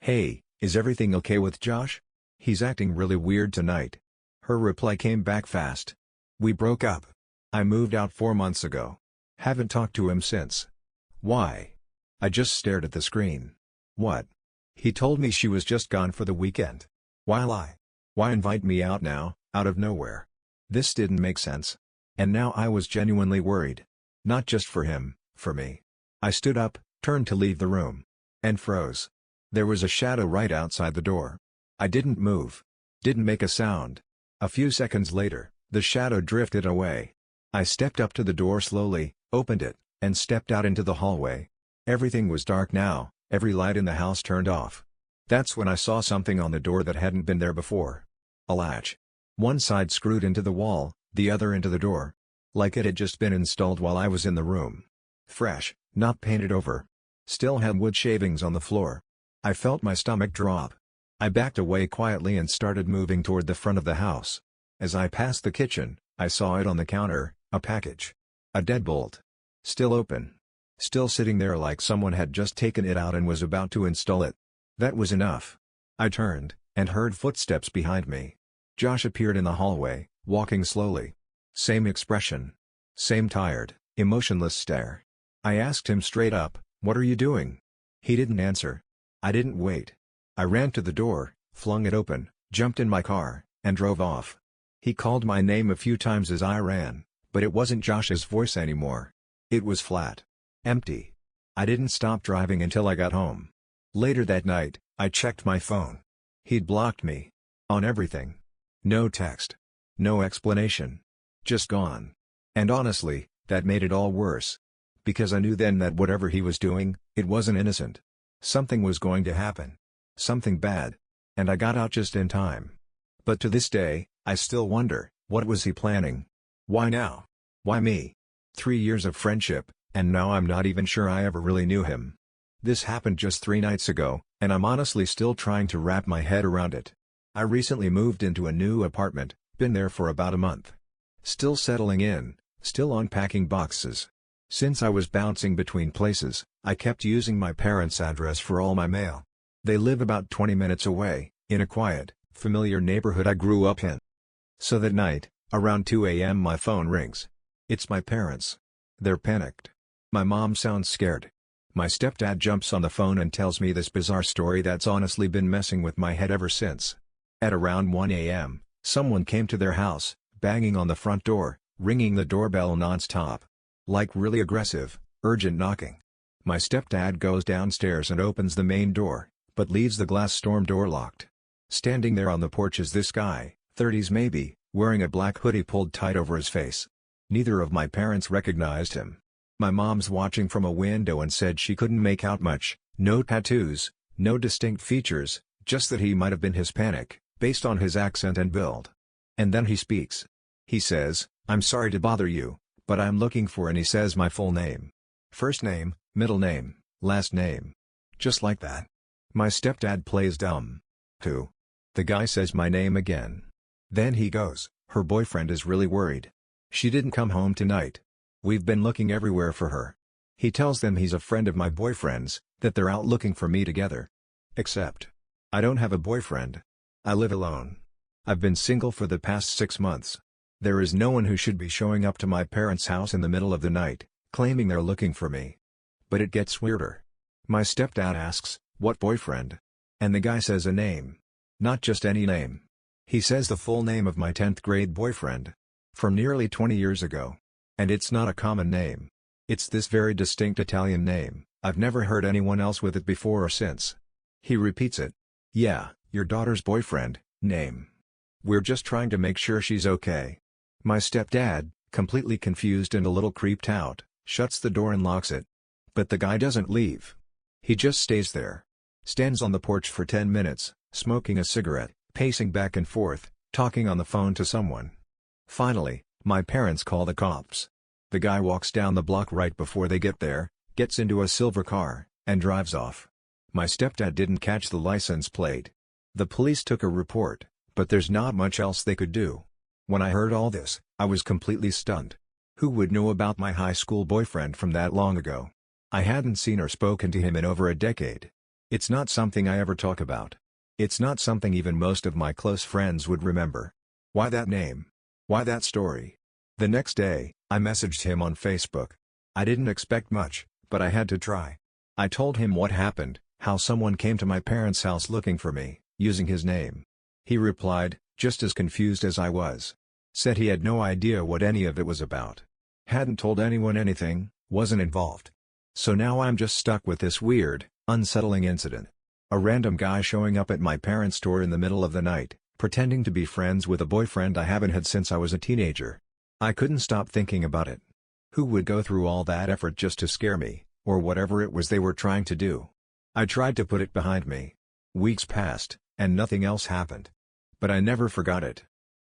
A: "Hey, is everything okay with Josh? He's acting really weird tonight." Her reply came back fast. "We broke up. I moved out 4 months ago. Haven't talked to him since." "Why?" I just stared at the screen. "What?" He told me she was just gone for the weekend. Why lie? Why invite me out now, out of nowhere? This didn't make sense. And now I was genuinely worried. Not just for him, for me. I stood up, turned to leave the room. And froze. There was a shadow right outside the door. I didn't move. Didn't make a sound. A few seconds later, the shadow drifted away. I stepped up to the door slowly, opened it, and stepped out into the hallway. Everything was dark now, every light in the house turned off. That's when I saw something on the door that hadn't been there before. A latch. One side screwed into the wall, the other into the door. Like it had just been installed while I was in the room. Fresh, not painted over. Still had wood shavings on the floor. I felt my stomach drop. I backed away quietly and started moving toward the front of the house. As I passed the kitchen, I saw it on the counter, a package. A deadbolt. Still open. Still sitting there like someone had just taken it out and was about to install it. That was enough. I turned, and heard footsteps behind me. Josh appeared in the hallway, walking slowly. Same expression. Same tired, emotionless stare. I asked him straight up, "What are you doing?" He didn't answer. I didn't wait. I ran to the door, flung it open, jumped in my car, and drove off. He called my name a few times as I ran, but it wasn't Josh's voice anymore. It was flat. Empty. I didn't stop driving until I got home. Later that night, I checked my phone. He'd blocked me. On everything. No text. No explanation. Just gone. And honestly, that made it all worse. Because I knew then that whatever he was doing, it wasn't innocent. Something was going to happen. Something bad. And I got out just in time. But to this day, I still wonder, what was he planning? Why now? Why me? 3 years of friendship, and now I'm not even sure I ever really knew him. This happened just 3 nights ago, and I'm honestly still trying to wrap my head around it. I recently moved into a new apartment, been there for about a month. Still settling in, still unpacking boxes. Since I was bouncing between places, I kept using my parents' address for all my mail. They live about 20 minutes away, in a quiet, familiar neighborhood I grew up in. So that night, around 2 a.m. my phone rings. It's my parents. They're panicked. My mom sounds scared. My stepdad jumps on the phone and tells me this bizarre story that's honestly been messing with my head ever since. At around 1 a.m., someone came to their house, banging on the front door, ringing the doorbell non-stop. Like really aggressive, urgent knocking. My stepdad goes downstairs and opens the main door, but leaves the glass storm door locked. Standing there on the porch is this guy, 30s maybe, wearing a black hoodie pulled tight over his face. Neither of my parents recognized him. My mom's watching from a window and said she couldn't make out much, no tattoos, no distinct features, just that he might have been Hispanic, based on his accent and build. And then he speaks. He says, "I'm sorry to bother you, but I'm looking for," and he says my full name. First name, middle name, last name. Just like that. My stepdad plays dumb. Who? The guy says my name again. Then he goes, "Her boyfriend is really worried. She didn't come home tonight. We've been looking everywhere for her." He tells them he's a friend of my boyfriend's, that they're out looking for me together. Except, I don't have a boyfriend. I live alone. I've been single for the past 6 months. There is no one who should be showing up to my parents' house in the middle of the night, claiming they're looking for me. But it gets weirder. My stepdad asks, "What boyfriend?" And the guy says a name. Not just any name. He says the full name of my 10th grade boyfriend. From nearly 20 years ago. And it's not a common name. It's this very distinct Italian name. I've never heard anyone else with it before or since. He repeats it. "Yeah, your daughter's boyfriend, name. We're just trying to make sure she's okay." My stepdad, completely confused and a little creeped out, shuts the door and locks it. But the guy doesn't leave. He just stays there. Stands on the porch for 10 minutes, smoking a cigarette, pacing back and forth, talking on the phone to someone. Finally, my parents call the cops. The guy walks down the block right before they get there, gets into a silver car, and drives off. My stepdad didn't catch the license plate. The police took a report, but there's not much else they could do. When I heard all this, I was completely stunned. Who would know about my high school boyfriend from that long ago? I hadn't seen or spoken to him in over a decade. It's not something I ever talk about. It's not something even most of my close friends would remember. Why that name? Why that story? The next day, I messaged him on Facebook. I didn't expect much, but I had to try. I told him what happened, how someone came to my parents' house looking for me, using his name. He replied, just as confused as I was. Said he had no idea what any of it was about. Hadn't told anyone anything, wasn't involved. So now I'm just stuck with this weird, unsettling incident. A random guy showing up at my parents' door in the middle of the night, pretending to be friends with a boyfriend I haven't had since I was a teenager. I couldn't stop thinking about it. Who would go through all that effort just to scare me, or whatever it was they were trying to do? I tried to put it behind me. Weeks passed, and nothing else happened. But I never forgot it.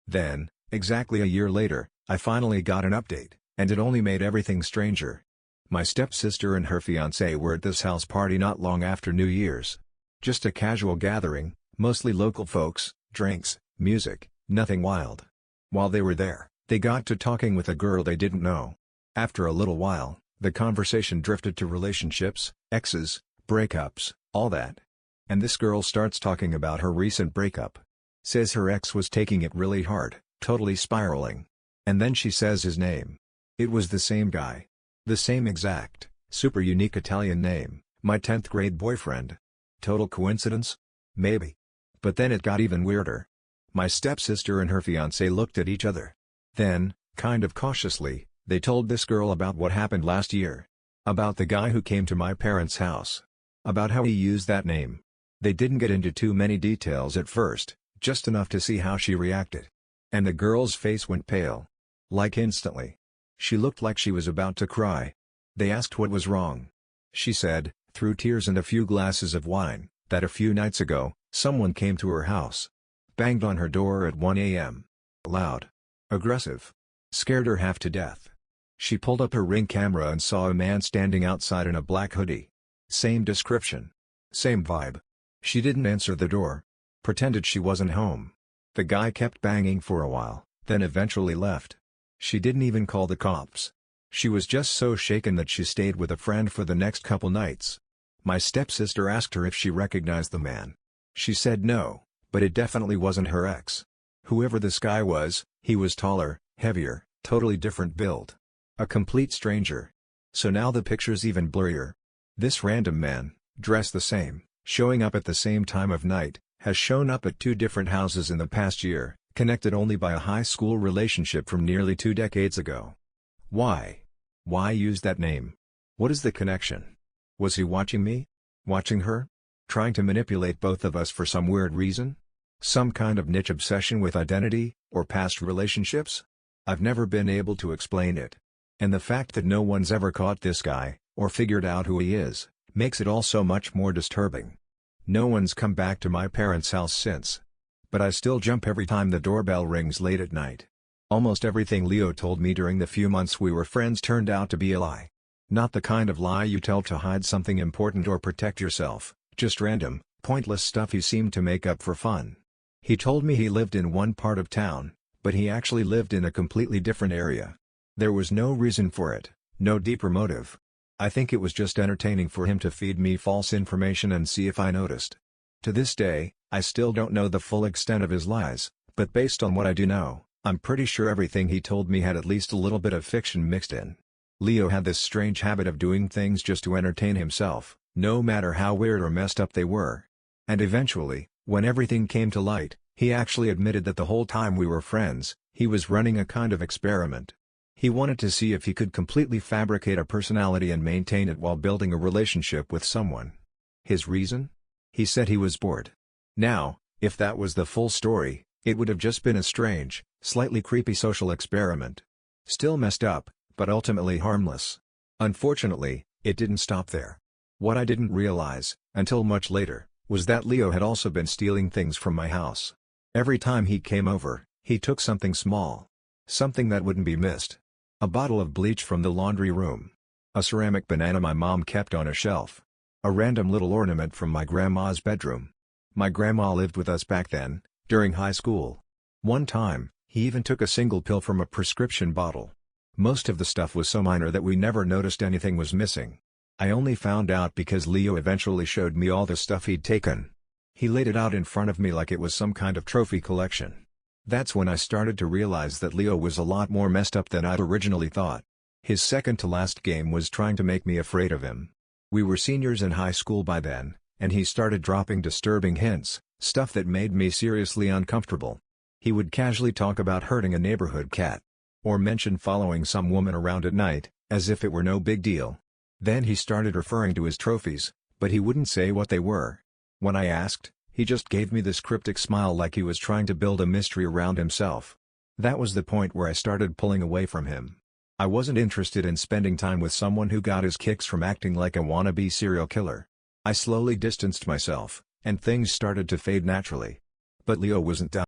A: Then, exactly a year later, I finally got an update, and it only made everything stranger. My stepsister and her fiancé were at this house party not long after New Year's. Just a casual gathering, mostly local folks, drinks, music, nothing wild. While they were there, they got to talking with a girl they didn't know. After a little while, the conversation drifted to relationships, exes, breakups, all that. And this girl starts talking about her recent breakup. Says her ex was taking it really hard, totally spiraling. And then she says his name. It was the same guy. The same exact, super unique Italian name, my 10th grade boyfriend. Total coincidence? Maybe. But then it got even weirder. My stepsister and her fiancé looked at each other. Then, kind of cautiously, they told this girl about what happened last year. About the guy who came to my parents' house. About how he used that name. They didn't get into too many details at first, just enough to see how she reacted. And the girl's face went pale. Like instantly. She looked like she was about to cry. They asked what was wrong. She said, through tears and a few glasses of wine, that a few nights ago, someone came to her house. Banged on her door at 1 a.m. Loud. Aggressive. Scared her half to death. She pulled up her Ring camera and saw a man standing outside in a black hoodie. Same description. Same vibe. She didn't answer the door. Pretended she wasn't home. The guy kept banging for a while, then eventually left. She didn't even call the cops. She was just so shaken that she stayed with a friend for the next couple nights. My stepsister asked her if she recognized the man. She said no, but it definitely wasn't her ex. Whoever this guy was, he was taller, heavier, totally different build. A complete stranger. So now the picture's even blurrier. This random man, dressed the same, showing up at the same time of night, has shown up at 2 different houses in the past year, connected only by a high school relationship from nearly 2 decades ago. Why? Why use that name? What is the connection? Was he watching me? Watching her? Trying to manipulate both of us for some weird reason? Some kind of niche obsession with identity, or past relationships? I've never been able to explain it. And the fact that no one's ever caught this guy, or figured out who he is, makes it all so much more disturbing. No one's come back to my parents' house since. But I still jump every time the doorbell rings late at night. Almost everything Leo told me during the few months we were friends turned out to be a lie. Not the kind of lie you tell to hide something important or protect yourself, just random, pointless stuff he seemed to make up for fun. He told me he lived in one part of town, but he actually lived in a completely different area. There was no reason for it, no deeper motive. I think it was just entertaining for him to feed me false information and see if I noticed. To this day, I still don't know the full extent of his lies, but based on what I do know, I'm pretty sure everything he told me had at least a little bit of fiction mixed in. Leo had this strange habit of doing things just to entertain himself, no matter how weird or messed up they were. And eventually, when everything came to light, he actually admitted that the whole time we were friends, he was running a kind of experiment. He wanted to see if he could completely fabricate a personality and maintain it while building a relationship with someone. His reason? He said he was bored. Now, if that was the full story, it would have just been a strange, slightly creepy social experiment. Still messed up, but ultimately harmless. Unfortunately, it didn't stop there. What I didn't realize, until much later, was that Leo had also been stealing things from my house. Every time he came over, he took something small. Something that wouldn't be missed. A bottle of bleach from the laundry room. A ceramic banana my mom kept on a shelf. A random little ornament from my grandma's bedroom. My grandma lived with us back then, during high school. One time, he even took a single pill from a prescription bottle. Most of the stuff was so minor that we never noticed anything was missing. I only found out because Leo eventually showed me all the stuff he'd taken. He laid it out in front of me like it was some kind of trophy collection. That's when I started to realize that Leo was a lot more messed up than I'd originally thought. His second to last game was trying to make me afraid of him. We were seniors in high school by then, and he started dropping disturbing hints, stuff that made me seriously uncomfortable. He would casually talk about hurting a neighborhood cat. Or mention following some woman around at night, as if it were no big deal. Then he started referring to his trophies, but he wouldn't say what they were. When I asked, he just gave me this cryptic smile like he was trying to build a mystery around himself. That was the point where I started pulling away from him. I wasn't interested in spending time with someone who got his kicks from acting like a wannabe serial killer. I slowly distanced myself, and things started to fade naturally. But Leo wasn't done.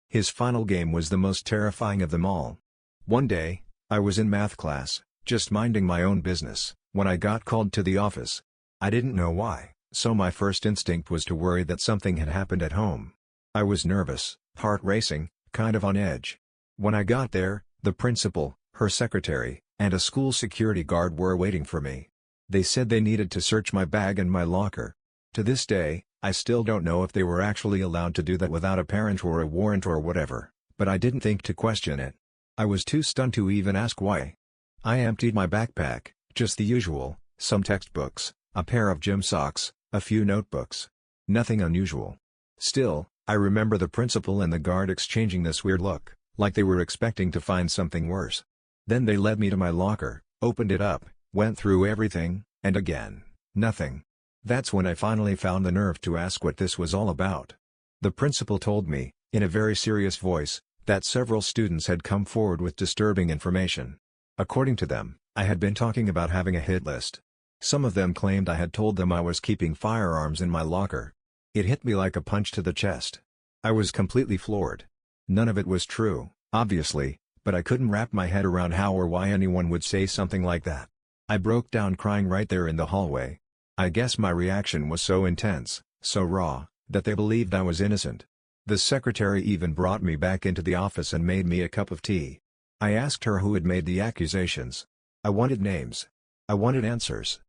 A: His final game was the most terrifying of them all. One day, I was in math class, just minding my own business, when I got called to the office. I didn't know why, so my first instinct was to worry that something had happened at home. I was nervous, heart racing, kind of on edge. When I got there, the principal, her secretary, and a school security guard were waiting for me. They said they needed to search my bag and my locker. To this day, I still don't know if they were actually allowed to do that without a parent or a warrant or whatever, but I didn't think to question it. I was too stunned to even ask why. I emptied my backpack, just the usual, some textbooks, a pair of gym socks, a few notebooks. Nothing unusual. Still, I remember the principal and the guard exchanging this weird look, like they were expecting to find something worse. Then they led me to my locker, opened it up, went through everything, and again, nothing. That's when I finally found the nerve to ask what this was all about. The principal told me, in a very serious voice, that several students had come forward with disturbing information. According to them, I had been talking about having a hit list. Some of them claimed I had told them I was keeping firearms in my locker. It hit me like a punch to the chest. I was completely floored. None of it was true, obviously, but I couldn't wrap my head around how or why anyone would say something like that. I broke down crying right there in the hallway. I guess my reaction was so intense, so raw, that they believed I was innocent. The secretary even brought me back into the office and made me a cup of tea. I asked her who had made the accusations. I wanted names. I wanted answers.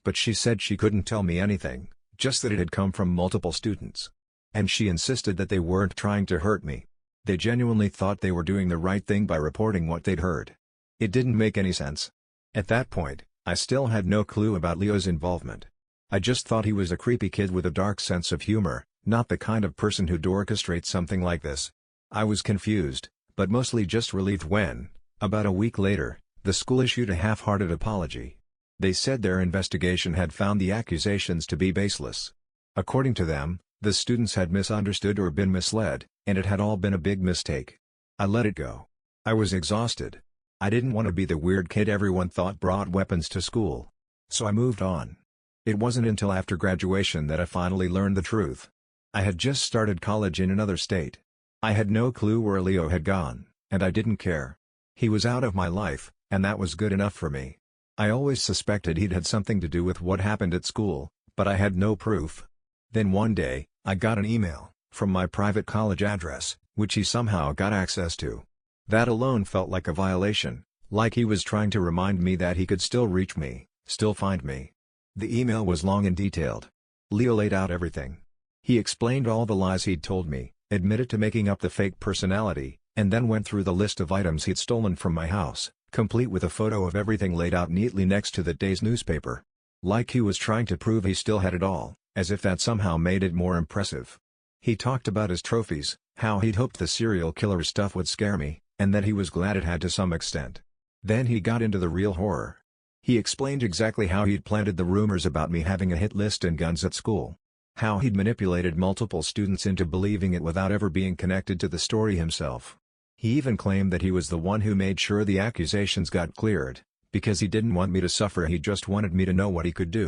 A: But she said she couldn't tell me anything, just that it had come from multiple students. And she insisted that they weren't trying to hurt me. They genuinely thought they were doing the right thing by reporting what they'd heard. It didn't make any sense. At that point, I still had no clue about Leo's involvement. I just thought he was a creepy kid with a dark sense of humor, not the kind of person who'd orchestrate something like this. I was confused, but mostly just relieved when, about a week later, the school issued a half-hearted apology. They said their investigation had found the accusations to be baseless. According to them, the students had misunderstood or been misled, and it had all been a big mistake. I let it go. I was exhausted. I didn't want to be the weird kid everyone thought brought weapons to school. So I moved on. It wasn't until after graduation that I finally learned the truth. I had just started college in another state. I had no clue where Leo had gone, and I didn't care. He was out of my life, and that was good enough for me. I always suspected he'd had something to do with what happened at school, but I had no proof. Then one day, I got an email, from my private college address, which he somehow got access to. That alone felt like a violation, like he was trying to remind me that he could still reach me, still find me. The email was long and detailed. Leo laid out everything. He explained all the lies he'd told me, admitted to making up the fake personality, and then went through the list of items he'd stolen from my house, complete with a photo of everything laid out neatly next to that day's newspaper. Like he was trying to prove he still had it all, as if that somehow made it more impressive. He talked about his trophies, how he'd hoped the serial killer stuff would scare me, and that he was glad it had to some extent. Then he got into the real horror. He explained exactly how he'd planted the rumors about me having a hit list and guns at school. How he'd manipulated multiple students into believing it without ever being connected to the story himself. He even claimed that he was the one who made sure the accusations got cleared, because he didn't want me to suffer, he just wanted me to know what he could do.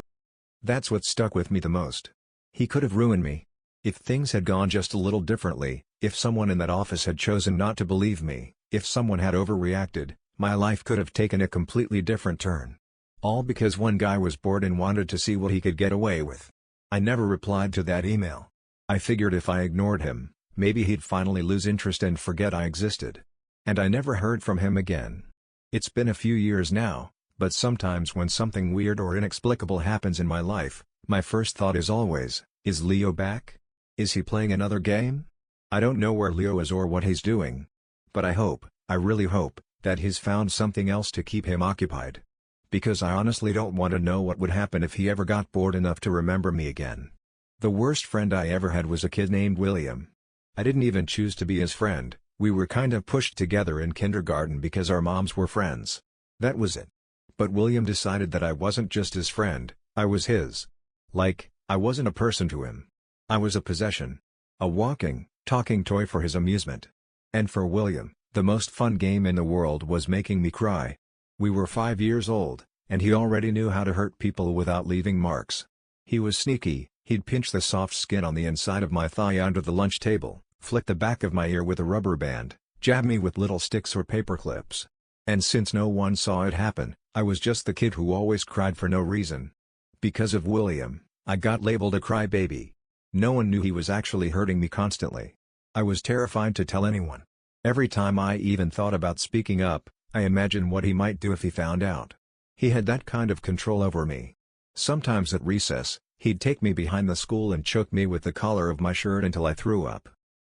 A: That's what stuck with me the most. He could have ruined me. If things had gone just a little differently, if someone in that office had chosen not to believe me, if someone had overreacted, my life could have taken a completely different turn. All because one guy was bored and wanted to see what he could get away with. I never replied to that email. I figured if I ignored him, maybe he'd finally lose interest and forget I existed. And I never heard from him again. It's been a few years now, but sometimes when something weird or inexplicable happens in my life, my first thought is always, is Leo back? Is he playing another game? I don't know where Leo is or what he's doing. But I really hope, that he's found something else to keep him occupied. Because I honestly don't want to know what would happen if he ever got bored enough to remember me again. The worst friend I ever had was a kid named William. I didn't even choose to be his friend, we were kind of pushed together in kindergarten because our moms were friends. That was it. But William decided that I wasn't just his friend, I was his. Like, I wasn't a person to him. I was a possession. A walking, talking toy for his amusement. And for William, the most fun game in the world was making me cry. We were 5 years old, and he already knew how to hurt people without leaving marks. He was sneaky, he'd pinch the soft skin on the inside of my thigh under the lunch table, flick the back of my ear with a rubber band, jab me with little sticks or paper clips. And since no one saw it happen, I was just the kid who always cried for no reason. Because of William, I got labeled a crybaby. No one knew he was actually hurting me constantly. I was terrified to tell anyone. Every time I even thought about speaking up, I imagined what he might do if he found out. He had that kind of control over me. Sometimes at recess, he'd take me behind the school and choke me with the collar of my shirt until I threw up.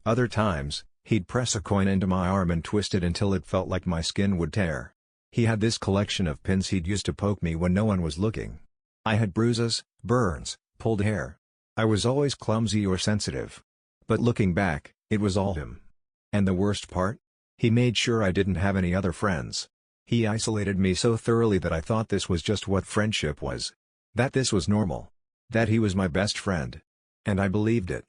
A: Other times, he'd press a coin into my arm and twist it until it felt like my skin would tear. He had this collection of pins he'd use to poke me when no one was looking. I had bruises, burns, pulled hair. I was always clumsy or sensitive. But looking back, it was all him. And the worst part? He made sure I didn't have any other friends. He isolated me so thoroughly that I thought this was just what friendship was. That this was normal. That he was my best friend. And I believed it.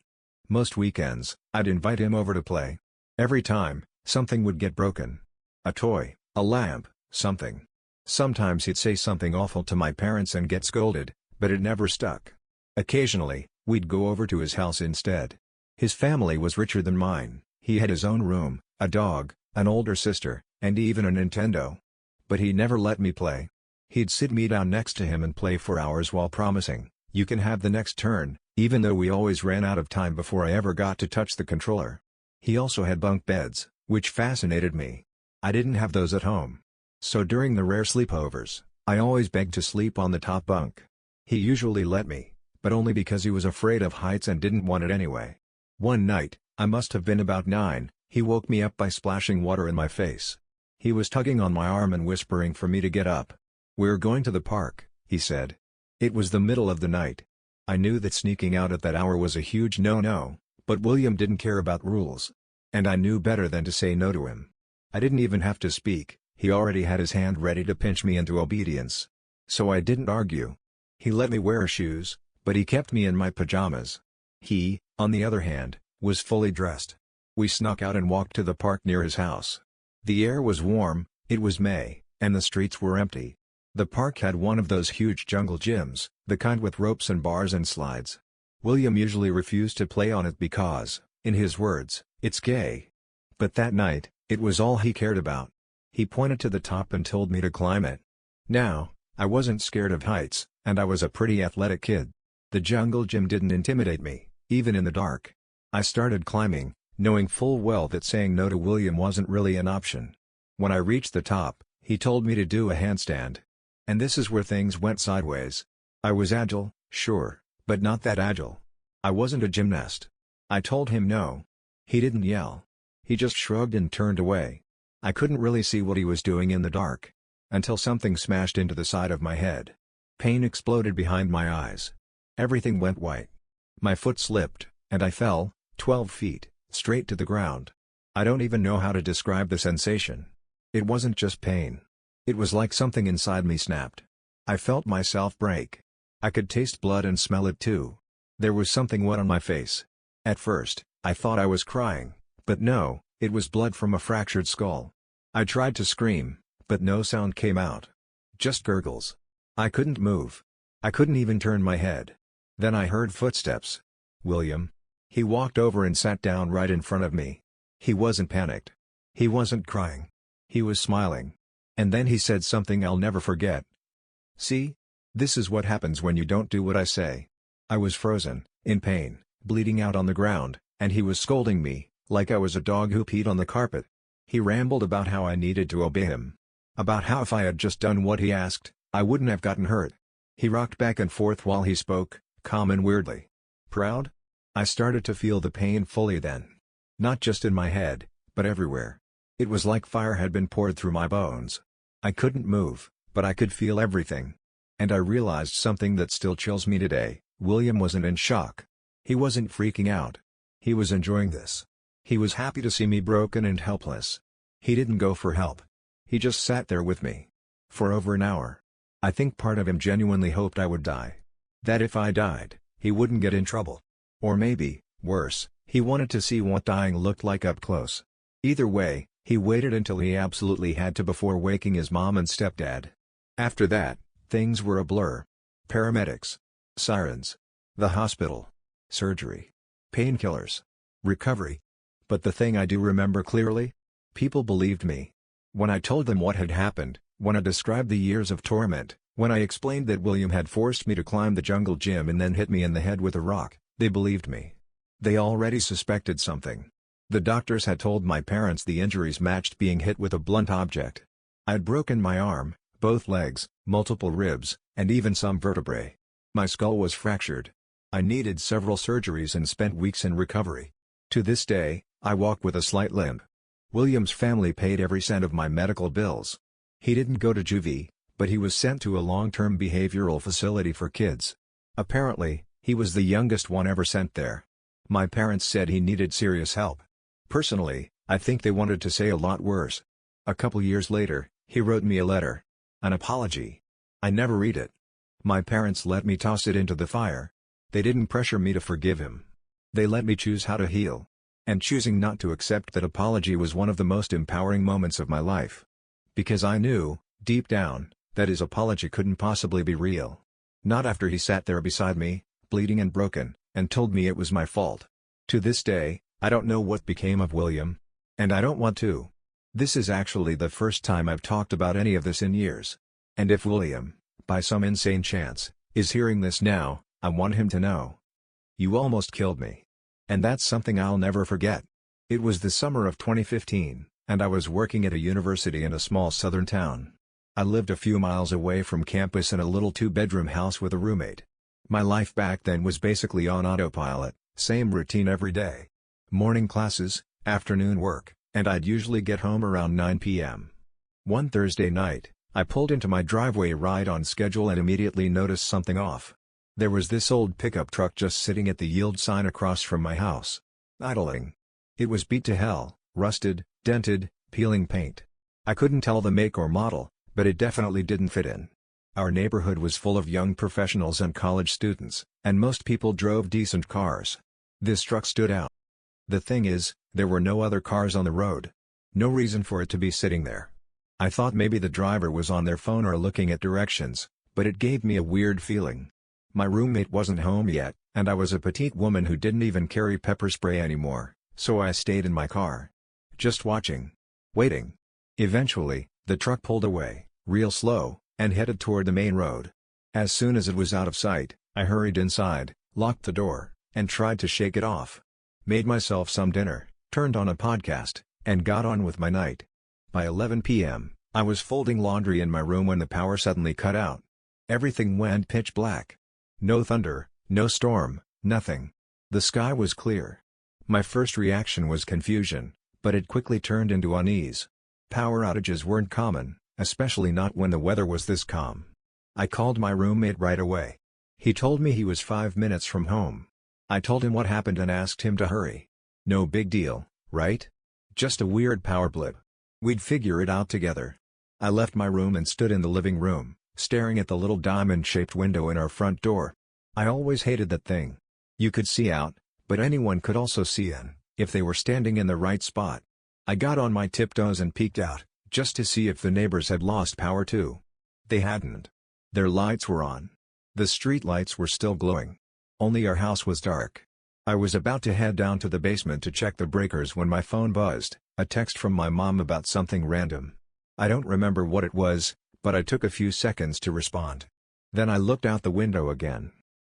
A: Most weekends, I'd invite him over to play. Every time, something would get broken. A toy, a lamp, something. Sometimes he'd say something awful to my parents and get scolded, but it never stuck. Occasionally, we'd go over to his house instead. His family was richer than mine, he had his own room, a dog, an older sister, and even a Nintendo. But he never let me play. He'd sit me down next to him and play for hours while promising, "You can have the next turn," even though we always ran out of time before I ever got to touch the controller. He also had bunk beds, which fascinated me. I didn't have those at home. So during the rare sleepovers, I always begged to sleep on the top bunk. He usually let me, but only because he was afraid of heights and didn't want it anyway. One night, I must have been about 9, he woke me up by splashing water in my face. He was tugging on my arm and whispering for me to get up. "We're going to the park," he said. It was the middle of the night. I knew that sneaking out at that hour was a huge no-no, but William didn't care about rules. And I knew better than to say no to him. I didn't even have to speak, he already had his hand ready to pinch me into obedience. So I didn't argue. He let me wear shoes, but he kept me in my pajamas. He, on the other hand, was fully dressed. We snuck out and walked to the park near his house. The air was warm, it was May, and the streets were empty. The park had one of those huge jungle gyms, the kind with ropes and bars and slides. William usually refused to play on it because, in his words, "It's gay." But that night, it was all he cared about. He pointed to the top and told me to climb it. Now, I wasn't scared of heights, and I was a pretty athletic kid. The jungle gym didn't intimidate me, even in the dark. I started climbing, knowing full well that saying no to William wasn't really an option. When I reached the top, he told me to do a handstand. And this is where things went sideways. I was agile, sure, but not that agile. I wasn't a gymnast. I told him no. He didn't yell. He just shrugged and turned away. I couldn't really see what he was doing in the dark. Until something smashed into the side of my head. Pain exploded behind my eyes. Everything went white. My foot slipped, and I fell, 12 feet, straight to the ground. I don't even know how to describe the sensation. It wasn't just pain. It was like something inside me snapped. I felt myself break. I could taste blood and smell it too. There was something wet on my face. At first, I thought I was crying, but no, it was blood from a fractured skull. I tried to scream, but no sound came out. Just gurgles. I couldn't move. I couldn't even turn my head. Then I heard footsteps. William. He walked over and sat down right in front of me. He wasn't panicked. He wasn't crying. He was smiling. And then he said something I'll never forget. "See? This is what happens when you don't do what I say." I was frozen, in pain, bleeding out on the ground, and he was scolding me, like I was a dog who peed on the carpet. He rambled about how I needed to obey him. About how if I had just done what he asked, I wouldn't have gotten hurt. He rocked back and forth while he spoke, calm and weirdly. Proud? I started to feel the pain fully then. Not just in my head, but everywhere. It was like fire had been poured through my bones. I couldn't move, but I could feel everything. And I realized something that still chills me today. William wasn't in shock. He wasn't freaking out. He was enjoying this. He was happy to see me broken and helpless. He didn't go for help. He just sat there with me. For over an hour. I think part of him genuinely hoped I would die. That if I died, he wouldn't get in trouble. Or maybe, worse, he wanted to see what dying looked like up close. Either way, he waited until he absolutely had to before waking his mom and stepdad. After that, things were a blur. Paramedics. Sirens. The hospital. Surgery. Painkillers. Recovery. But the thing I do remember clearly? People believed me. When I told them what had happened, when I described the years of torment, when I explained that William had forced me to climb the jungle gym and then hit me in the head with a rock, they believed me. They already suspected something. The doctors had told my parents the injuries matched being hit with a blunt object. I'd broken my arm, both legs, multiple ribs, and even some vertebrae. My skull was fractured. I needed several surgeries and spent weeks in recovery. To this day, I walk with a slight limp. William's family paid every cent of my medical bills. He didn't go to juvie, but he was sent to a long-term behavioral facility for kids. Apparently, he was the youngest one ever sent there. My parents said he needed serious help. Personally, I think they wanted to say a lot worse. A couple years later, he wrote me a letter. An apology. I never read it. My parents let me toss it into the fire. They didn't pressure me to forgive him. They let me choose how to heal. And choosing not to accept that apology was one of the most empowering moments of my life. Because I knew, deep down, that his apology couldn't possibly be real. Not after he sat there beside me, bleeding and broken, and told me it was my fault. To this day, I don't know what became of William. And I don't want to. This is actually the first time I've talked about any of this in years. And if William, by some insane chance, is hearing this now, I want him to know. You almost killed me. And that's something I'll never forget. It was the summer of 2015, and I was working at a university in a small southern town. I lived a few miles away from campus in a little two-bedroom house with a roommate. My life back then was basically on autopilot, same routine every day. Morning classes, afternoon work, and I'd usually get home around 9 p.m. One Thursday night, I pulled into my driveway right on schedule and immediately noticed something off. There was this old pickup truck just sitting at the yield sign across from my house. Idling. It was beat to hell, rusted, dented, peeling paint. I couldn't tell the make or model, but it definitely didn't fit in. Our neighborhood was full of young professionals and college students, and most people drove decent cars. This truck stood out. The thing is, there were no other cars on the road. No reason for it to be sitting there. I thought maybe the driver was on their phone or looking at directions, but it gave me a weird feeling. My roommate wasn't home yet, and I was a petite woman who didn't even carry pepper spray anymore, so I stayed in my car. Just watching. Waiting. Eventually, the truck pulled away, real slow, and headed toward the main road. As soon as it was out of sight, I hurried inside, locked the door, and tried to shake it off. Made myself some dinner, turned on a podcast, and got on with my night. By 11 p.m., I was folding laundry in my room when the power suddenly cut out. Everything went pitch black. No thunder, no storm, nothing. The sky was clear. My first reaction was confusion, but it quickly turned into unease. Power outages weren't common, especially not when the weather was this calm. I called my roommate right away. He told me he was 5 minutes from home. I told him what happened and asked him to hurry. No big deal, right? Just a weird power blip. We'd figure it out together. I left my room and stood in the living room, staring at the little diamond-shaped window in our front door. I always hated that thing. You could see out, but anyone could also see in, if they were standing in the right spot. I got on my tiptoes and peeked out, just to see if the neighbors had lost power too. They hadn't. Their lights were on. The street lights were still glowing. Only our house was dark. I was about to head down to the basement to check the breakers when my phone buzzed, a text from my mom about something random. I don't remember what it was, but I took a few seconds to respond. Then I looked out the window again.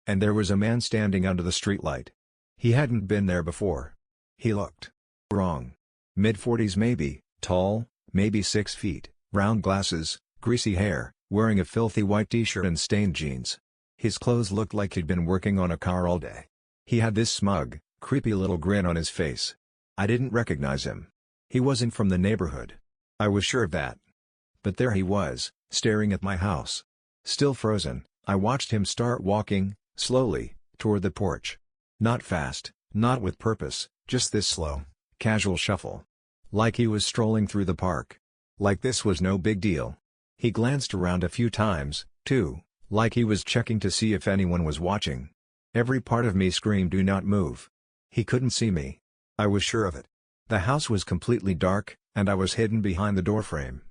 A: And there was a man standing under the streetlight. He hadn't been there before. He looked wrong. Mid-40s maybe, tall, maybe 6 feet, round glasses, greasy hair, wearing a filthy white t-shirt and stained jeans. His clothes looked like he'd been working on a car all day. He had this smug, creepy little grin on his face. I didn't recognize him. He wasn't from the neighborhood. I was sure of that. But there he was, staring at my house. Still frozen, I watched him start walking, slowly, toward the porch. Not fast, not with purpose, just this slow, casual shuffle. Like he was strolling through the park. Like this was no big deal. He glanced around a few times, too, like he was checking to see if anyone was watching. Every part of me screamed, "Do not move." He couldn't see me. I was sure of it. The house was completely dark, and I was hidden behind the doorframe.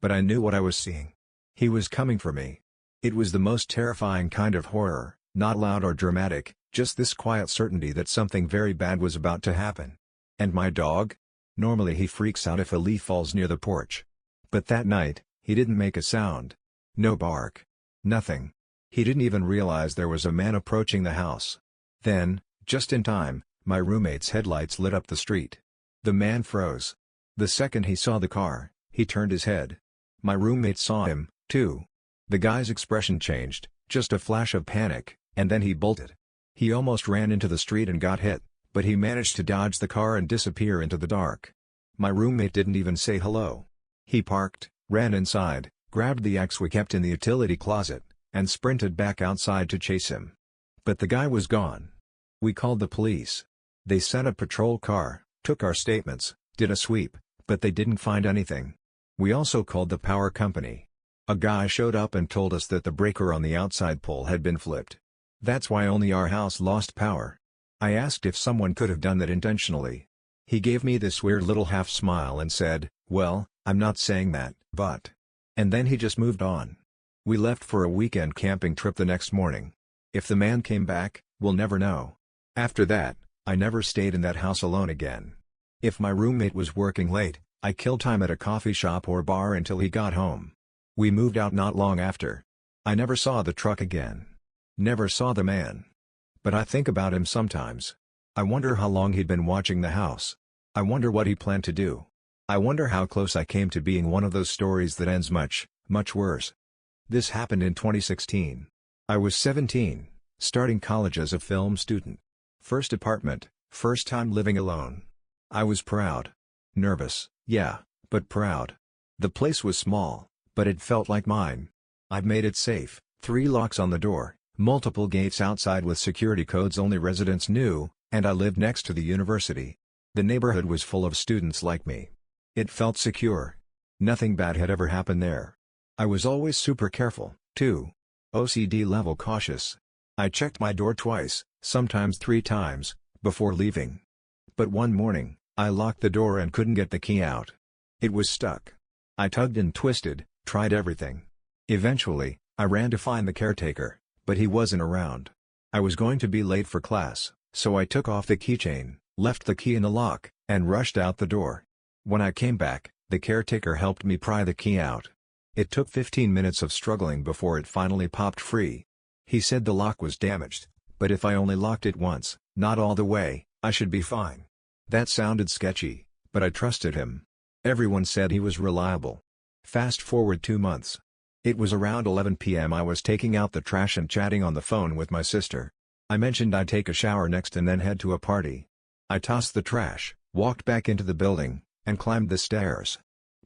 A: But I knew what I was seeing. He was coming for me. It was the most terrifying kind of horror, not loud or dramatic, just this quiet certainty that something very bad was about to happen. And my dog? Normally he freaks out if a leaf falls near the porch. But that night, he didn't make a sound. No bark. Nothing. He didn't even realize there was a man approaching the house. Then, just in time, my roommate's headlights lit up the street. The man froze. The second he saw the car, he turned his head. My roommate saw him, too. The guy's expression changed, just a flash of panic, and then he bolted. He almost ran into the street and got hit, but he managed to dodge the car and disappear into the dark. My roommate didn't even say hello. He parked, ran inside, grabbed the axe we kept in the utility closet, and sprinted back outside to chase him. But the guy was gone. We called the police. They sent a patrol car, took our statements, did a sweep, but they didn't find anything. We also called the power company. A guy showed up and told us that the breaker on the outside pole had been flipped. That's why only our house lost power. I asked if someone could have done that intentionally. He gave me this weird little half smile and said, "Well, I'm not saying that, but..." And then he just moved on. We left for a weekend camping trip the next morning. If the man came back, we'll never know. After that, I never stayed in that house alone again. If my roommate was working late, I killed time at a coffee shop or bar until he got home. We moved out not long after. I never saw the truck again. Never saw the man. But I think about him sometimes. I wonder how long he'd been watching the house. I wonder what he planned to do. I wonder how close I came to being one of those stories that ends much, much worse. This happened in 2016. I was 17, starting college as a film student. First apartment, first time living alone. I was proud. Nervous, yeah, but proud. The place was small, but it felt like mine. I'd made it safe, 3 locks on the door, multiple gates outside with security codes only residents knew, and I lived next to the university. The neighborhood was full of students like me. It felt secure. Nothing bad had ever happened there. I was always super careful, too. OCD level cautious. I checked my door twice, sometimes 3 times, before leaving. But one morning, I locked the door and couldn't get the key out. It was stuck. I tugged and twisted, tried everything. Eventually, I ran to find the caretaker, but he wasn't around. I was going to be late for class, so I took off the keychain, left the key in the lock, and rushed out the door. When I came back, the caretaker helped me pry the key out. It took 15 minutes of struggling before it finally popped free. He said the lock was damaged, but if I only locked it once, not all the way, I should be fine. That sounded sketchy, but I trusted him. Everyone said he was reliable. Fast forward 2 months. It was around 11 p.m. I was taking out the trash and chatting on the phone with my sister. I mentioned I'd take a shower next and then head to a party. I tossed the trash, walked back into the building, and climbed the stairs.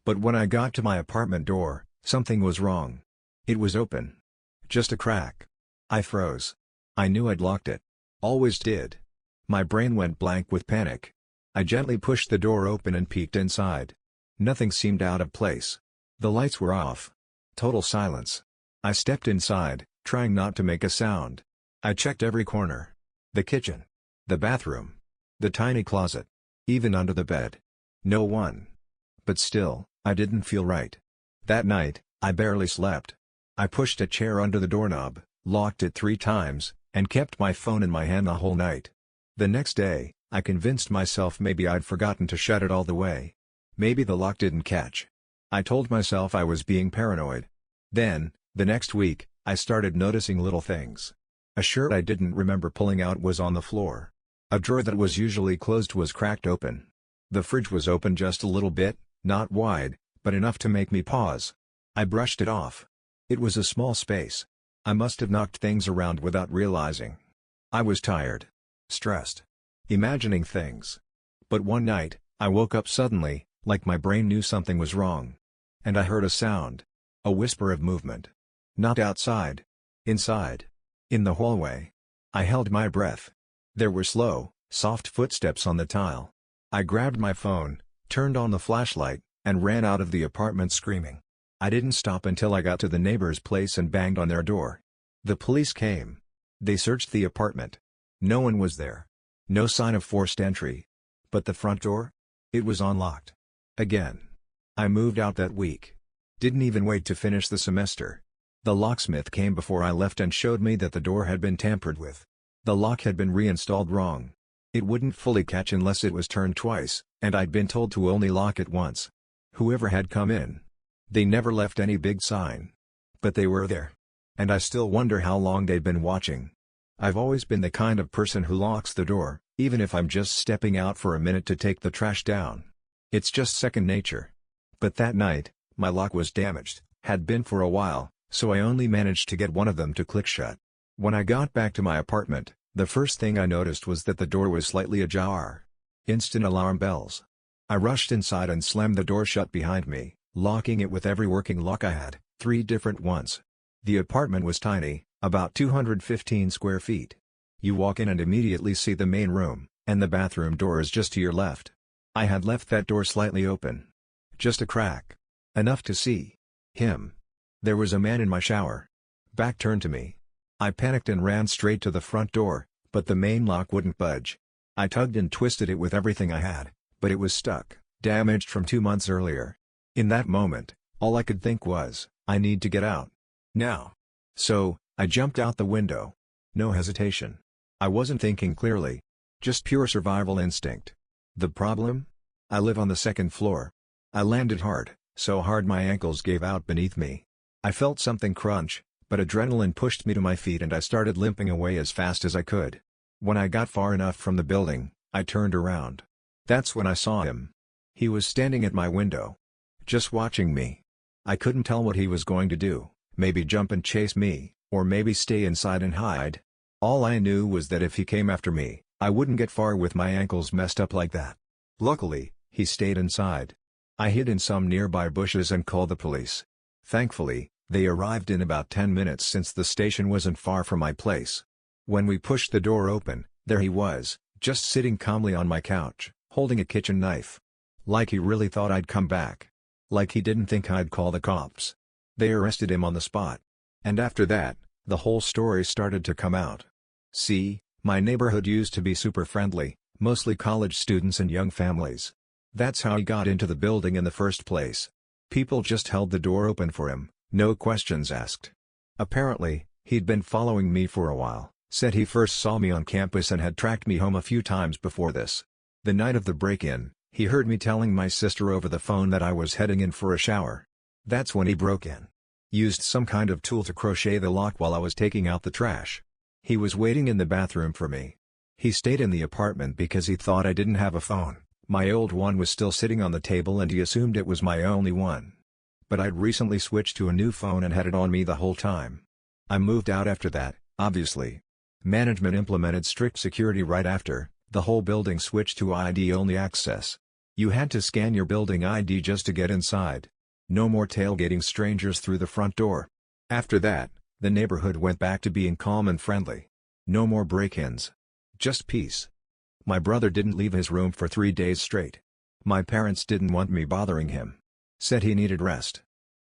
A: But when I got to my apartment door, something was wrong. It was open. Just a crack. I froze. I knew I'd locked it. Always did. My brain went blank with panic. I gently pushed the door open and peeked inside. Nothing seemed out of place. The lights were off. Total silence. I stepped inside, trying not to make a sound. I checked every corner. The kitchen. The bathroom. The tiny closet. Even under the bed. No one. But still, I didn't feel right. That night, I barely slept. I pushed a chair under the doorknob, locked it 3 times, and kept my phone in my hand the whole night. The next day, I convinced myself maybe I'd forgotten to shut it all the way. Maybe the lock didn't catch. I told myself I was being paranoid. Then, the next week, I started noticing little things. A shirt I didn't remember pulling out was on the floor. A drawer that was usually closed was cracked open. The fridge was open just a little bit, not wide, but enough to make me pause. I brushed it off. It was a small space. I must have knocked things around without realizing. I was tired. Stressed. Imagining things. But one night, I woke up suddenly, like my brain knew something was wrong. And I heard a sound. A whisper of movement. Not outside. Inside. In the hallway. I held my breath. There were slow, soft footsteps on the tile. I grabbed my phone, turned on the flashlight, and ran out of the apartment screaming. I didn't stop until I got to the neighbor's place and banged on their door. The police came. They searched the apartment. No one was there. No sign of forced entry. But the front door? It was unlocked. Again. I moved out that week. Didn't even wait to finish the semester. The locksmith came before I left and showed me that the door had been tampered with. The lock had been reinstalled wrong. It wouldn't fully catch unless it was turned twice, and I'd been told to only lock it once. Whoever had come in. They never left any big sign. But they were there. And I still wonder how long they'd been watching. I've always been the kind of person who locks the door, even if I'm just stepping out for a minute to take the trash down. It's just second nature. But that night, my lock was damaged, had been for a while, so I only managed to get one of them to click shut. When I got back to my apartment, the first thing I noticed was that the door was slightly ajar. Instant alarm bells. I rushed inside and slammed the door shut behind me, locking it with every working lock I had, 3 different ones. The apartment was tiny, about 215 square feet. You walk in and immediately see the main room, and the bathroom door is just to your left. I had left that door slightly open. Just a crack. Enough to see him. There was a man in my shower. Back turned to me. I panicked and ran straight to the front door, but the main lock wouldn't budge. I tugged and twisted it with everything I had, but it was stuck, damaged from 2 months earlier. In that moment, all I could think was, I need to get out. Now. So, I jumped out the window. No hesitation. I wasn't thinking clearly. Just pure survival instinct. The problem? I live on the 2nd floor. I landed hard, so hard my ankles gave out beneath me. I felt something crunch, but adrenaline pushed me to my feet and I started limping away as fast as I could. When I got far enough from the building, I turned around. That's when I saw him. He was standing at my window. Just watching me. I couldn't tell what he was going to do, maybe jump and chase me, or maybe stay inside and hide. All I knew was that if he came after me, I wouldn't get far with my ankles messed up like that. Luckily, he stayed inside. I hid in some nearby bushes and called the police. Thankfully, they arrived in about 10 minutes since the station wasn't far from my place. When we pushed the door open, there he was, just sitting calmly on my couch, holding a kitchen knife. Like he really thought I'd come back. Like he didn't think I'd call the cops. They arrested him on the spot. And after that, the whole story started to come out. See, my neighborhood used to be super friendly, mostly college students and young families. That's how he got into the building in the first place. People just held the door open for him, no questions asked. Apparently, he'd been following me for a while, said he first saw me on campus and had tracked me home a few times before this. The night of the break-in, he heard me telling my sister over the phone that I was heading in for a shower. That's when he broke in. Used some kind of tool to crochet the lock while I was taking out the trash. He was waiting in the bathroom for me. He stayed in the apartment because he thought I didn't have a phone. My old one was still sitting on the table and he assumed it was my only one. But I'd recently switched to a new phone and had it on me the whole time. I moved out after that, obviously. Management implemented strict security right after. The whole building switched to ID-only access. You had to scan your building ID just to get inside. No more tailgating strangers through the front door. After that, the neighborhood went back to being calm and friendly. No more break-ins. Just peace. My brother didn't leave his room for 3 days straight. My parents didn't want me bothering him. Said he needed rest.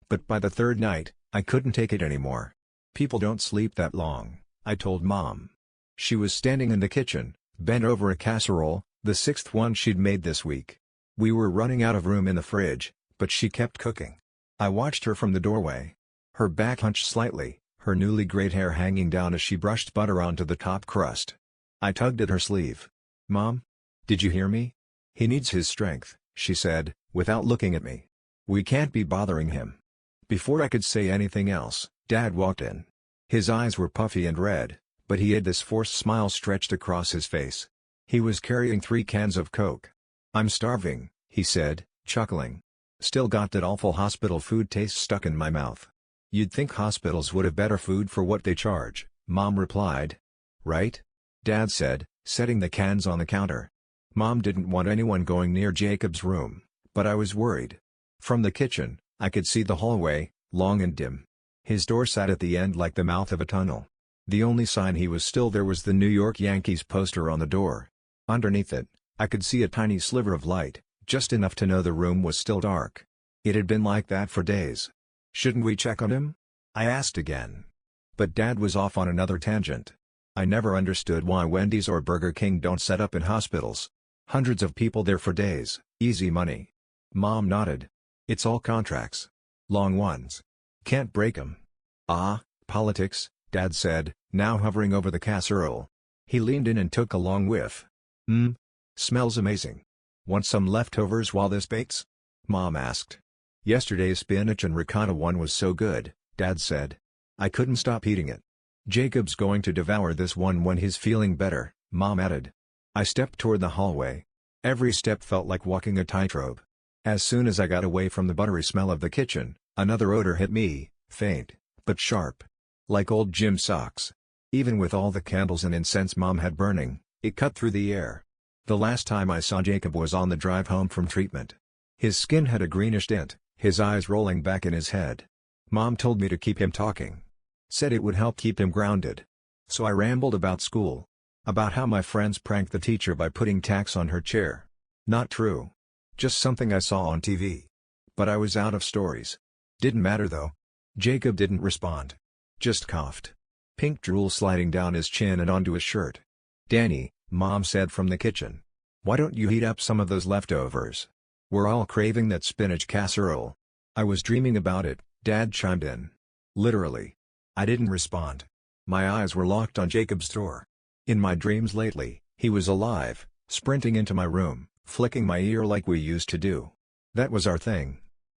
A: But by the 3rd night, I couldn't take it anymore. People don't sleep that long, I told Mom. She was standing in the kitchen, bent over a casserole, the 6th one she'd made this week. We were running out of room in the fridge, but she kept cooking. I watched her from the doorway. Her back hunched slightly, her newly grayed hair hanging down as she brushed butter onto the top crust. I tugged at her sleeve. "Mom? Did you hear me? He needs his strength," she said, without looking at me. "We can't be bothering him." Before I could say anything else, Dad walked in. His eyes were puffy and red, but he had this forced smile stretched across his face. He was carrying 3 cans of Coke. "I'm starving," he said, chuckling. "Still got that awful hospital food taste stuck in my mouth." "You'd think hospitals would have better food for what they charge," Mom replied. "Right?" Dad said, setting the cans on the counter. Mom didn't want anyone going near Jacob's room, but I was worried. From the kitchen, I could see the hallway, long and dim. His door sat at the end like the mouth of a tunnel. The only sign he was still there was the New York Yankees poster on the door. Underneath it, I could see a tiny sliver of light, just enough to know the room was still dark. It had been like that for days. "Shouldn't we check on him?" I asked again. But Dad was off on another tangent. "I never understood why Wendy's or Burger King don't set up in hospitals. Hundreds of people there for days, easy money." Mom nodded. "It's all contracts. Long ones. Can't break 'em." "Ah, politics," Dad said, now hovering over the casserole. He leaned in and took a long whiff. Smells amazing. Want some leftovers while this bakes?" Mom asked. "Yesterday's spinach and ricotta one was so good," Dad said. "I couldn't stop eating it." "Jacob's going to devour this one when he's feeling better," Mom added. I stepped toward the hallway. Every step felt like walking a tightrope. As soon as I got away from the buttery smell of the kitchen, another odor hit me, faint, but sharp. Like old gym socks. Even with all the candles and incense Mom had burning, it cut through the air. The last time I saw Jacob was on the drive home from treatment. His skin had a greenish tint, his eyes rolling back in his head. Mom told me to keep him talking. Said it would help keep him grounded. So I rambled about school. About how my friends pranked the teacher by putting tacks on her chair. Not true. Just something I saw on TV. But I was out of stories. Didn't matter though. Jacob didn't respond. Just coughed. Pink drool sliding down his chin and onto his shirt. "Danny," Mom said from the kitchen. "Why don't you heat up some of those leftovers? We're all craving that spinach casserole." "I was dreaming about it," Dad chimed in. Literally. I didn't respond. My eyes were locked on Jacob's door. In my dreams lately, he was alive, sprinting into my room, flicking my ear like we used to do. That was our thing.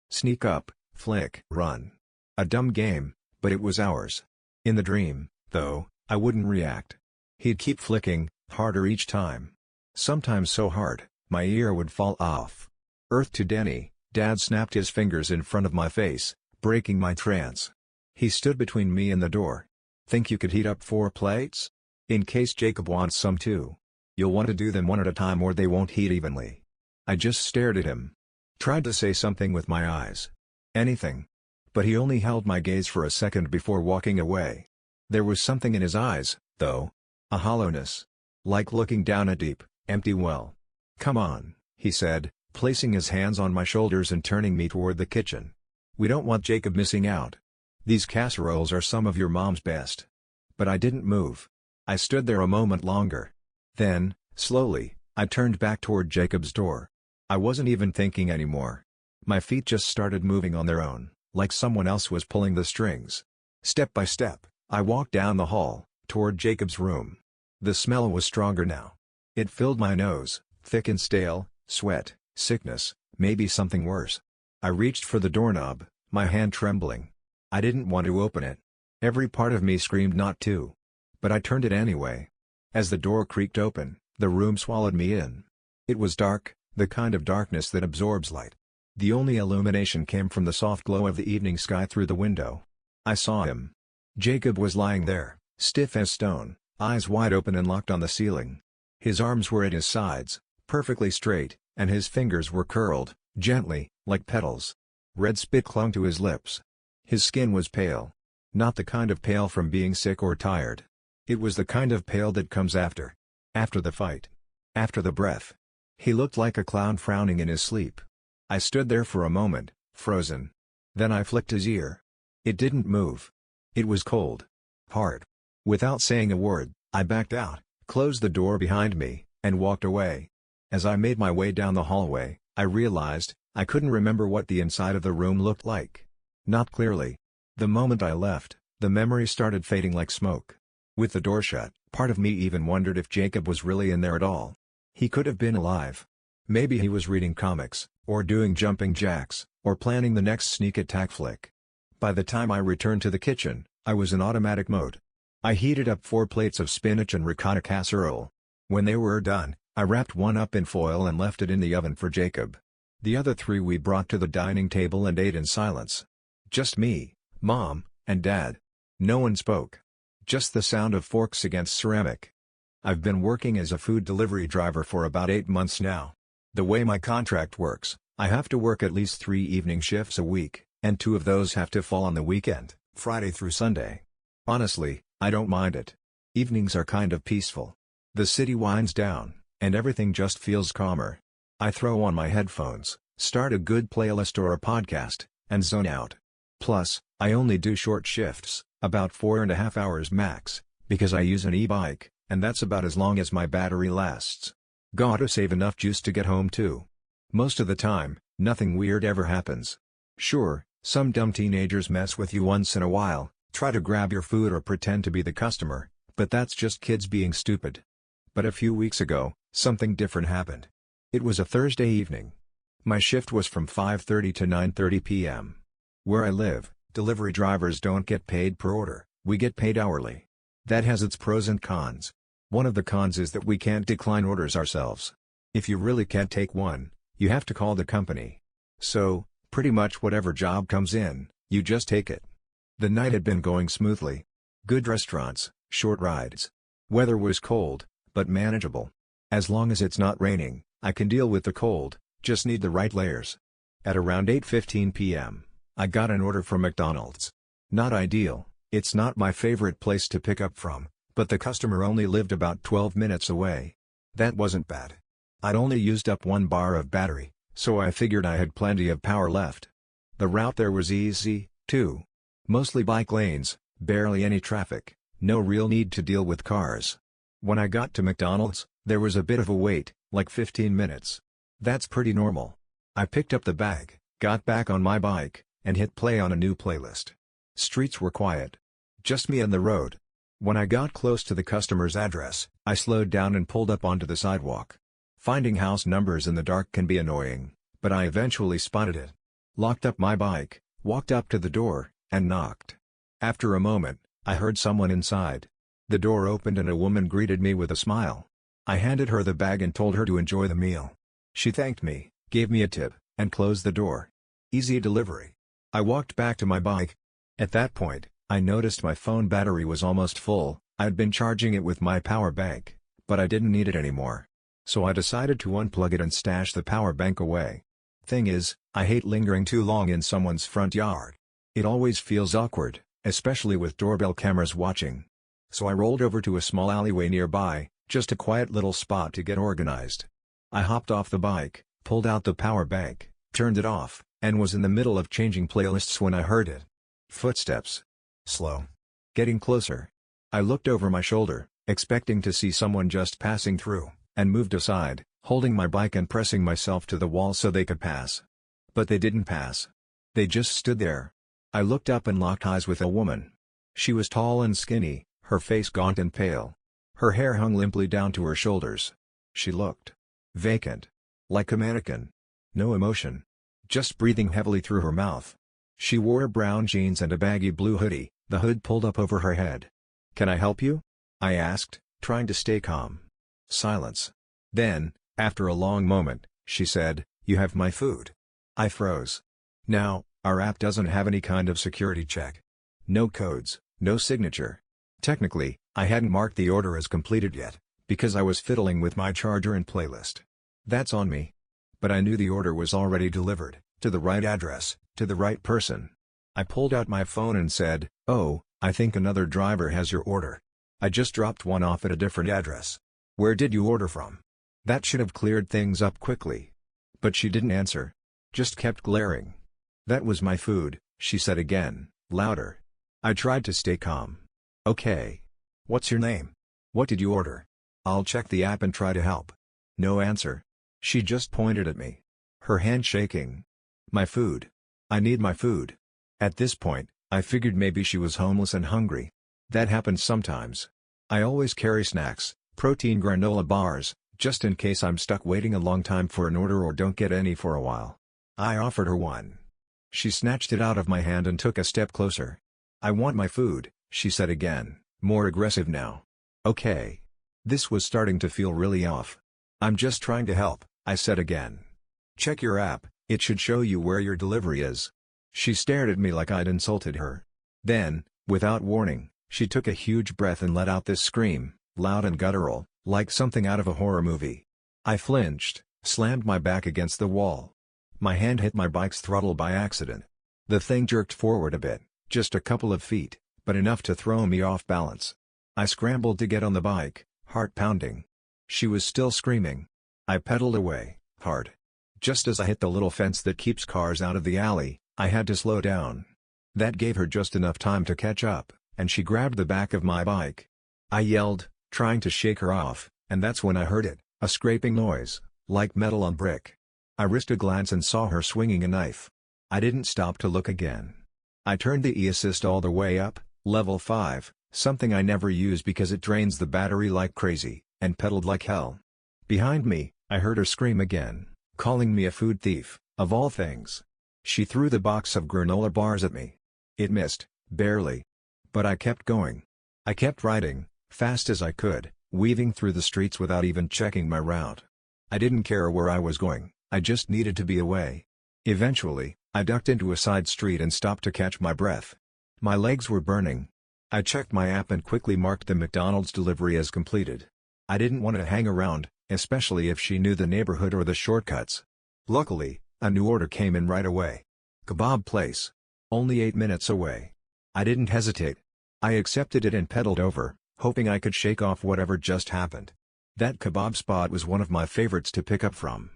A: Sneak up, flick, run. A dumb game, but it was ours. In the dream, though, I wouldn't react. He'd keep flicking, harder each time. Sometimes so hard, my ear would fall off. "Earth to Danny," Dad snapped his fingers in front of my face, breaking my trance. He stood between me and the door. "Think you could heat up 4 plates? In case Jacob wants some too. You'll want to do them one at a time or they won't heat evenly." I just stared at him. Tried to say something with my eyes. Anything. But he only held my gaze for a second before walking away. There was something in his eyes, though. A hollowness. Like looking down a deep, empty well. "Come on," he said, placing his hands on my shoulders and turning me toward the kitchen. "We don't want Jacob missing out. These casseroles are some of your mom's best." But I didn't move. I stood there a moment longer. Then, slowly, I turned back toward Jacob's door. I wasn't even thinking anymore. My feet just started moving on their own, like someone else was pulling the strings. Step by step, I walked down the hall, toward Jacob's room. The smell was stronger now. It filled my nose, thick and stale, sweat, sickness, maybe something worse. I reached for the doorknob, my hand trembling. I didn't want to open it. Every part of me screamed not to. But I turned it anyway. As the door creaked open, the room swallowed me in. It was dark, the kind of darkness that absorbs light. The only illumination came from the soft glow of the evening sky through the window. I saw him. Jacob was lying there, stiff as stone, eyes wide open and locked on the ceiling. His arms were at his sides, perfectly straight, and his fingers were curled, gently, like petals. Red spit clung to his lips. His skin was pale. Not the kind of pale from being sick or tired. It was the kind of pale that comes after. After the fight. After the breath. He looked like a clown frowning in his sleep. I stood there for a moment, frozen. Then I flicked his ear. It didn't move. It was cold. Hard. Without saying a word, I backed out, closed the door behind me, and walked away. As I made my way down the hallway, I realized, I couldn't remember what the inside of the room looked like. Not clearly. The moment I left, The memory started fading like smoke. With the door shut, part of me even wondered if Jacob was really in there at all. He could have been alive. Maybe he was reading comics, or doing jumping jacks, or planning the next sneak attack flick. By the time I returned to the kitchen, I was in automatic mode. I heated up 4 plates of spinach and ricotta casserole. When they were done, I wrapped one up in foil and left it in the oven for Jacob. The other 3 we brought to the dining table and ate in silence. Just me, Mom, and Dad. No one spoke. Just the sound of forks against ceramic. I've been working as a food delivery driver for about 8 months now. The way my contract works, I have to work at least 3 evening shifts a week, and 2 of those have to fall on the weekend, Friday through Sunday. Honestly, I don't mind it. Evenings are kind of peaceful. The city winds down, and everything just feels calmer. I throw on my headphones, start a good playlist or a podcast, and zone out. Plus, I only do short shifts, about 4.5 hours max, because I use an e-bike, and that's about as long as my battery lasts. Gotta save enough juice to get home too. Most of the time, nothing weird ever happens. Sure, some dumb teenagers mess with you once in a while, try to grab your food or pretend to be the customer, but that's just kids being stupid. But a few weeks ago, something different happened. It was a Thursday evening. My shift was from 5:30 to 9:30 p.m. Where I live, delivery drivers don't get paid per order, we get paid hourly. That has its pros and cons. One of the cons is that we can't decline orders ourselves. If you really can't take one, you have to call the company. So, pretty much whatever job comes in, you just take it. The night had been going smoothly. Good restaurants, short rides. Weather was cold, but manageable. As long as it's not raining, I can deal with the cold, just need the right layers. At around 8:15 p.m., I got an order from McDonald's. Not ideal, it's not my favorite place to pick up from, but the customer only lived about 12 minutes away. That wasn't bad. I'd only used up 1 bar of battery, so I figured I had plenty of power left. The route there was easy, too. Mostly bike lanes, barely any traffic, no real need to deal with cars. When I got to McDonald's, there was a bit of a wait, like 15 minutes. That's pretty normal. I picked up the bag, got back on my bike, and hit play on a new playlist. Streets were quiet. Just me and the road. When I got close to the customer's address, I slowed down and pulled up onto the sidewalk. Finding house numbers in the dark can be annoying, but I eventually spotted it. Locked up my bike, walked up to the door, and knocked. After a moment, I heard someone inside. The door opened and a woman greeted me with a smile. I handed her the bag and told her to enjoy the meal. She thanked me, gave me a tip, and closed the door. Easy delivery. I walked back to my bike. At that point, I noticed my phone battery was almost full. I'd been charging it with my power bank, but I didn't need it anymore. So I decided to unplug it and stash the power bank away. Thing is, I hate lingering too long in someone's front yard. It always feels awkward, especially with doorbell cameras watching. So I rolled over to a small alleyway nearby, just a quiet little spot to get organized. I hopped off the bike, pulled out the power bank, turned it off, and was in the middle of changing playlists when I heard it. Footsteps. Slow. Getting closer. I looked over my shoulder, expecting to see someone just passing through, and moved aside, holding my bike and pressing myself to the wall so they could pass. But they didn't pass. They just stood there. I looked up and locked eyes with a woman. She was tall and skinny, her face gaunt and pale. Her hair hung limply down to her shoulders. She looked vacant. Like a mannequin. No emotion. Just breathing heavily through her mouth. She wore brown jeans and a baggy blue hoodie, the hood pulled up over her head. "Can I help you?" I asked, trying to stay calm. Silence. Then, after a long moment, she said, "You have my food." I froze. Now, our app doesn't have any kind of security check. No codes, no signature. Technically, I hadn't marked the order as completed yet, because I was fiddling with my charger and playlist. That's on me. But I knew the order was already delivered, to the right address, to the right person. I pulled out my phone and said, "Oh, I think another driver has your order. I just dropped one off at a different address. Where did you order from?" That should have cleared things up quickly. But she didn't answer. Just kept glaring. "That was my food," she said again, louder. I tried to stay calm. "Okay. What's your name? What did you order? I'll check the app and try to help." No answer. She just pointed at me. Her hand shaking. "My food. I need my food." At this point, I figured maybe she was homeless and hungry. That happens sometimes. I always carry snacks, protein granola bars, just in case I'm stuck waiting a long time for an order or don't get any for a while. I offered her one. She snatched it out of my hand and took a step closer. "I want my food," she said again, more aggressive now. Okay. This was starting to feel really off. "I'm just trying to help," I said again. "Check your app, it should show you where your delivery is." She stared at me like I'd insulted her. Then, without warning, she took a huge breath and let out this scream, loud and guttural, like something out of a horror movie. I flinched, slammed my back against the wall. My hand hit my bike's throttle by accident. The thing jerked forward a bit, just a couple of feet, but enough to throw me off balance. I scrambled to get on the bike, heart pounding. She was still screaming. I pedaled away, hard. Just as I hit the little fence that keeps cars out of the alley, I had to slow down. That gave her just enough time to catch up, and she grabbed the back of my bike. I yelled, trying to shake her off, and that's when I heard it, a scraping noise, like metal on brick. I risked a glance and saw her swinging a knife. I didn't stop to look again. I turned the e-assist all the way up, level 5, something I never use because it drains the battery like crazy, and pedaled like hell. Behind me, I heard her scream again, calling me a food thief, of all things. She threw the box of granola bars at me. It missed, barely. But I kept going. I kept riding, fast as I could, weaving through the streets without even checking my route. I didn't care where I was going, I just needed to be away. Eventually, I ducked into a side street and stopped to catch my breath. My legs were burning. I checked my app and quickly marked the McDonald's delivery as completed. I didn't want to hang around, especially if she knew the neighborhood or the shortcuts. Luckily, a new order came in right away. Kebab place. Only 8 minutes away. I didn't hesitate. I accepted it and pedaled over, hoping I could shake off whatever just happened. That kebab spot was one of my favorites to pick up from.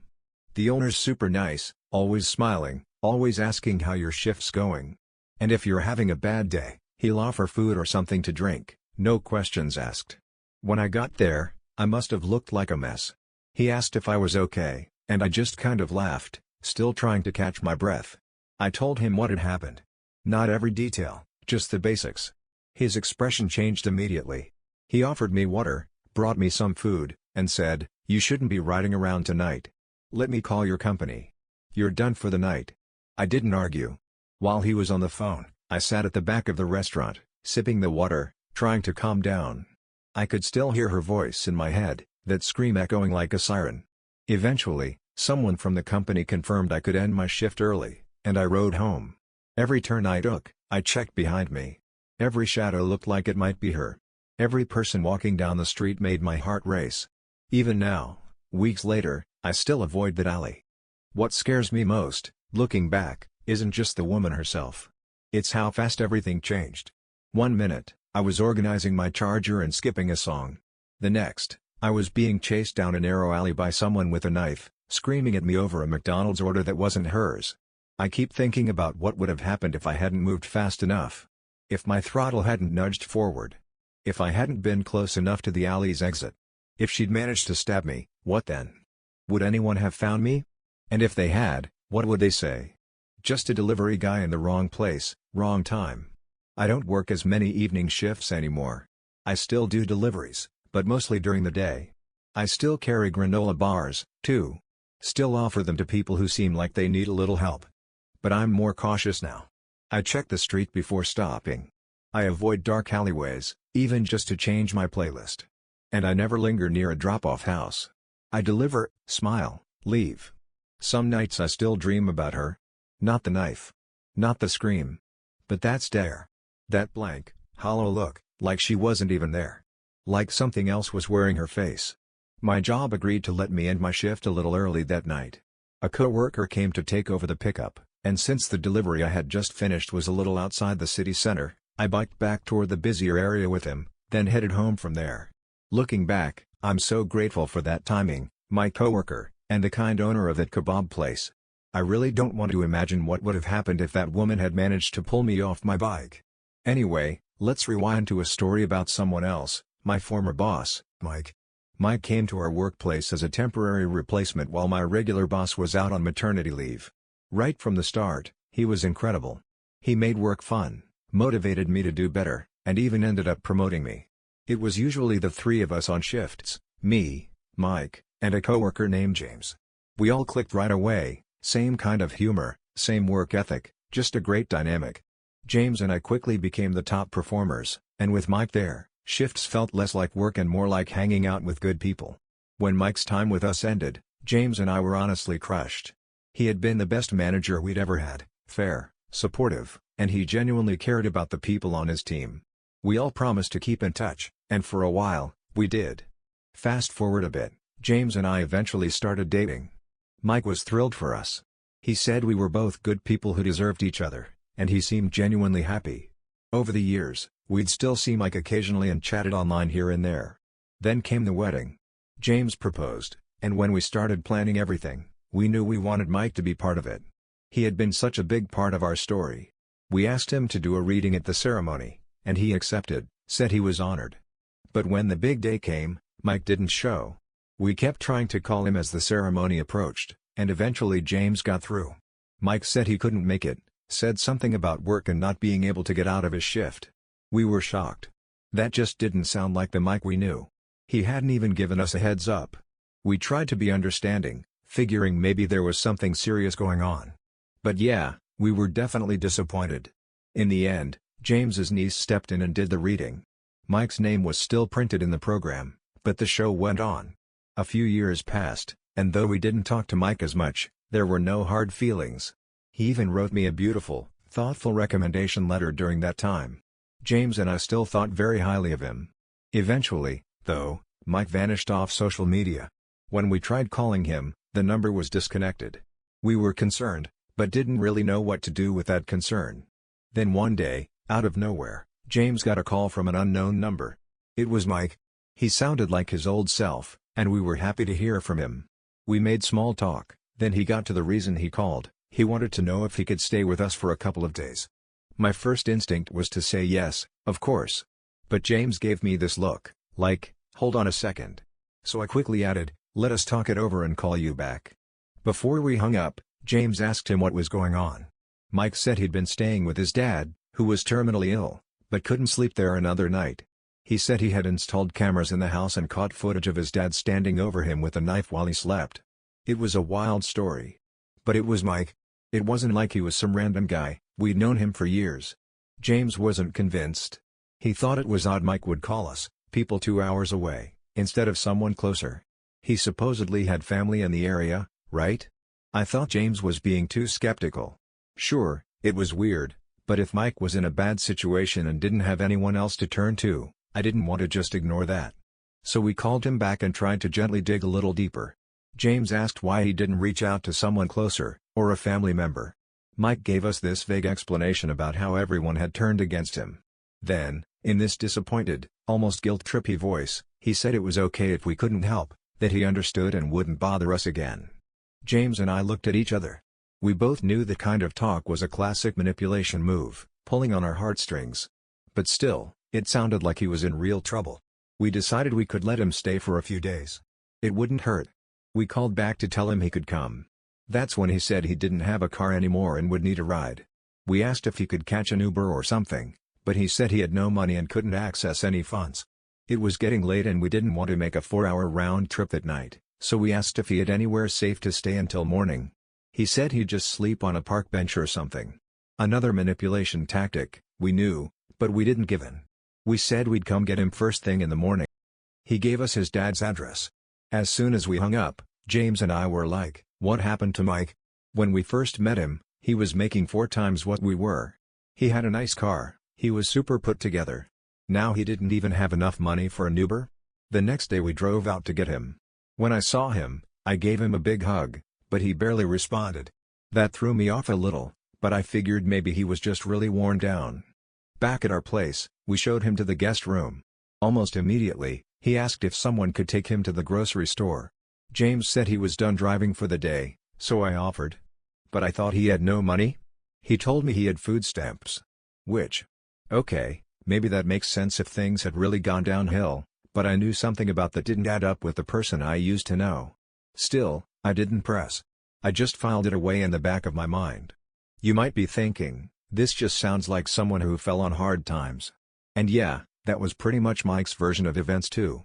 A: The owner's super nice, always smiling, always asking how your shift's going. And if you're having a bad day, he'll offer food or something to drink, no questions asked. When I got there, I must have looked like a mess. He asked if I was okay, and I just kind of laughed, still trying to catch my breath. I told him what had happened. Not every detail, just the basics. His expression changed immediately. He offered me water, brought me some food, and said, "You shouldn't be riding around tonight. Let me call your company. You're done for the night." I didn't argue. While he was on the phone, I sat at the back of the restaurant, sipping the water, trying to calm down. I could still hear her voice in my head, that scream echoing like a siren. Eventually, someone from the company confirmed I could end my shift early, and I rode home. Every turn I took, I checked behind me. Every shadow looked like it might be her. Every person walking down the street made my heart race. Even now, weeks later, I still avoid that alley. What scares me most, looking back, isn't just the woman herself. It's how fast everything changed. 1 minute, I was organizing my charger and skipping a song. The next, I was being chased down a narrow alley by someone with a knife, screaming at me over a McDonald's order that wasn't hers. I keep thinking about what would have happened if I hadn't moved fast enough. If my throttle hadn't nudged forward. If I hadn't been close enough to the alley's exit. If she'd managed to stab me, what then? Would anyone have found me? And if they had, what would they say? Just a delivery guy in the wrong place, wrong time. I don't work as many evening shifts anymore. I still do deliveries, but mostly during the day. I still carry granola bars, too. Still offer them to people who seem like they need a little help. But I'm more cautious now. I check the street before stopping. I avoid dark alleyways, even just to change my playlist. And I never linger near a drop-off house. I deliver, smile, leave. Some nights I still dream about her. Not the knife. Not the scream. But that stare. That blank, hollow look, like she wasn't even there. Like something else was wearing her face. My job agreed to let me end my shift a little early that night. A coworker came to take over the pickup, and since the delivery I had just finished was a little outside the city center, I biked back toward the busier area with him, then headed home from there. Looking back, I'm so grateful for that timing, my coworker, and the kind owner of that kebab place. I really don't want to imagine what would have happened if that woman had managed to pull me off my bike. Anyway, let's rewind to a story about someone else, my former boss, Mike. Mike came to our workplace as a temporary replacement while my regular boss was out on maternity leave. Right from the start, he was incredible. He made work fun, motivated me to do better, and even ended up promoting me. It was usually the three of us on shifts, me, Mike, and a coworker named James. We all clicked right away, same kind of humor, same work ethic, just a great dynamic. James and I quickly became the top performers, and with Mike there, shifts felt less like work and more like hanging out with good people. When Mike's time with us ended, James and I were honestly crushed. He had been the best manager we'd ever had, fair, supportive, and he genuinely cared about the people on his team. We all promised to keep in touch, and for a while, we did. Fast forward a bit, James and I eventually started dating. Mike was thrilled for us. He said we were both good people who deserved each other, and he seemed genuinely happy. Over the years, we'd still see Mike occasionally and chatted online here and there. Then came the wedding. James proposed, and when we started planning everything, we knew we wanted Mike to be part of it. He had been such a big part of our story. We asked him to do a reading at the ceremony, and he accepted, said he was honored. But when the big day came, Mike didn't show. We kept trying to call him as the ceremony approached, and eventually James got through. Mike said he couldn't make it, said something about work and not being able to get out of his shift. We were shocked. That just didn't sound like the Mike we knew. He hadn't even given us a heads up. We tried to be understanding, figuring maybe there was something serious going on. But yeah, we were definitely disappointed. In the end, James's niece stepped in and did the reading. Mike's name was still printed in the program, but the show went on. A few years passed, and though we didn't talk to Mike as much, there were no hard feelings. He even wrote me a beautiful, thoughtful recommendation letter during that time. James and I still thought very highly of him. Eventually, though, Mike vanished off social media. When we tried calling him, the number was disconnected. We were concerned, but didn't really know what to do with that concern. Then one day, out of nowhere, James got a call from an unknown number. It was Mike. He sounded like his old self, and we were happy to hear from him. We made small talk, then he got to the reason he called. He wanted to know if he could stay with us for a couple of days. My first instinct was to say yes, of course. But James gave me this look, like, hold on a second. So I quickly added, let us talk it over and call you back. Before we hung up, James asked him what was going on. Mike said he'd been staying with his dad, who was terminally ill, but couldn't sleep there another night. He said he had installed cameras in the house and caught footage of his dad standing over him with a knife while he slept. It was a wild story. But it was Mike. It wasn't like he was some random guy, we'd known him for years. James wasn't convinced. He thought it was odd Mike would call us, people 2 hours away, instead of someone closer. He supposedly had family in the area, right? I thought James was being too skeptical. Sure, it was weird, but if Mike was in a bad situation and didn't have anyone else to turn to, I didn't want to just ignore that. So we called him back and tried to gently dig a little deeper. James asked why he didn't reach out to someone closer, or a family member. Mike gave us this vague explanation about how everyone had turned against him. Then, in this disappointed, almost guilt-trippy voice, he said it was okay if we couldn't help, that he understood and wouldn't bother us again. James and I looked at each other. We both knew that kind of talk was a classic manipulation move, pulling on our heartstrings. But still, it sounded like he was in real trouble. We decided we could let him stay for a few days. It wouldn't hurt. We called back to tell him he could come. That's when he said he didn't have a car anymore and would need a ride. We asked if he could catch an Uber or something, but he said he had no money and couldn't access any funds. It was getting late and we didn't want to make a 4-hour round trip at night, so we asked if he had anywhere safe to stay until morning. He said he'd just sleep on a park bench or something. Another manipulation tactic, we knew, but we didn't give in. We said we'd come get him first thing in the morning. He gave us his dad's address. As soon as we hung up, James and I were like, what happened to Mike? When we first met him, he was making 4 times what we were. He had a nice car, he was super put together. Now he didn't even have enough money for an Uber? The next day we drove out to get him. When I saw him, I gave him a big hug, but he barely responded. That threw me off a little, but I figured maybe he was just really worn down. Back at our place, we showed him to the guest room. Almost immediately, he asked if someone could take him to the grocery store. James said he was done driving for the day, so I offered. But I thought he had no money? He told me he had food stamps. Which? Okay, maybe that makes sense if things had really gone downhill, but I knew something about that didn't add up with the person I used to know. Still, I didn't press. I just filed it away in the back of my mind. You might be thinking, This just sounds like someone who fell on hard times. And yeah, that was pretty much Mike's version of events too.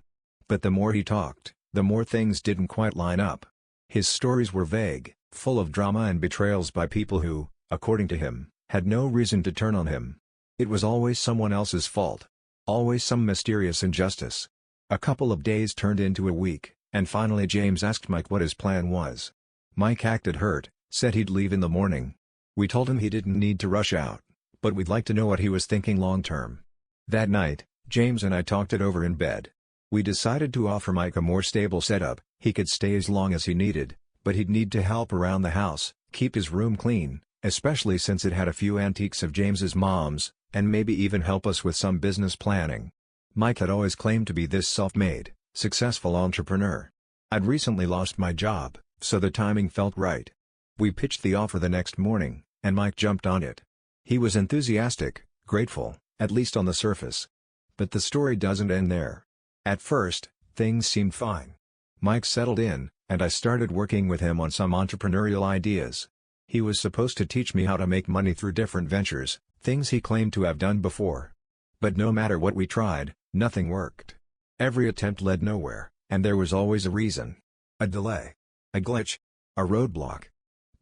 A: But the more he talked, the more things didn't quite line up. His stories were vague, full of drama and betrayals by people who, according to him, had no reason to turn on him. It was always someone else's fault. Always some mysterious injustice. A couple of days turned into a week, and finally James asked Mike what his plan was. Mike acted hurt, said he'd leave in the morning. We told him he didn't need to rush out, but we'd like to know what he was thinking long term. That night, James and I talked it over in bed. We decided to offer Mike a more stable setup. He could stay as long as he needed, but he'd need to help around the house, keep his room clean, especially since it had a few antiques of James's mom's, and maybe even help us with some business planning. Mike had always claimed to be this self-made, successful entrepreneur. I'd recently lost my job, so the timing felt right. We pitched the offer the next morning, and Mike jumped on it. He was enthusiastic, grateful, at least on the surface. But the story doesn't end there. At first, things seemed fine. Mike settled in, and I started working with him on some entrepreneurial ideas. He was supposed to teach me how to make money through different ventures, things he claimed to have done before. But no matter what we tried, nothing worked. Every attempt led nowhere, and there was always a reason. A delay. A glitch. A roadblock.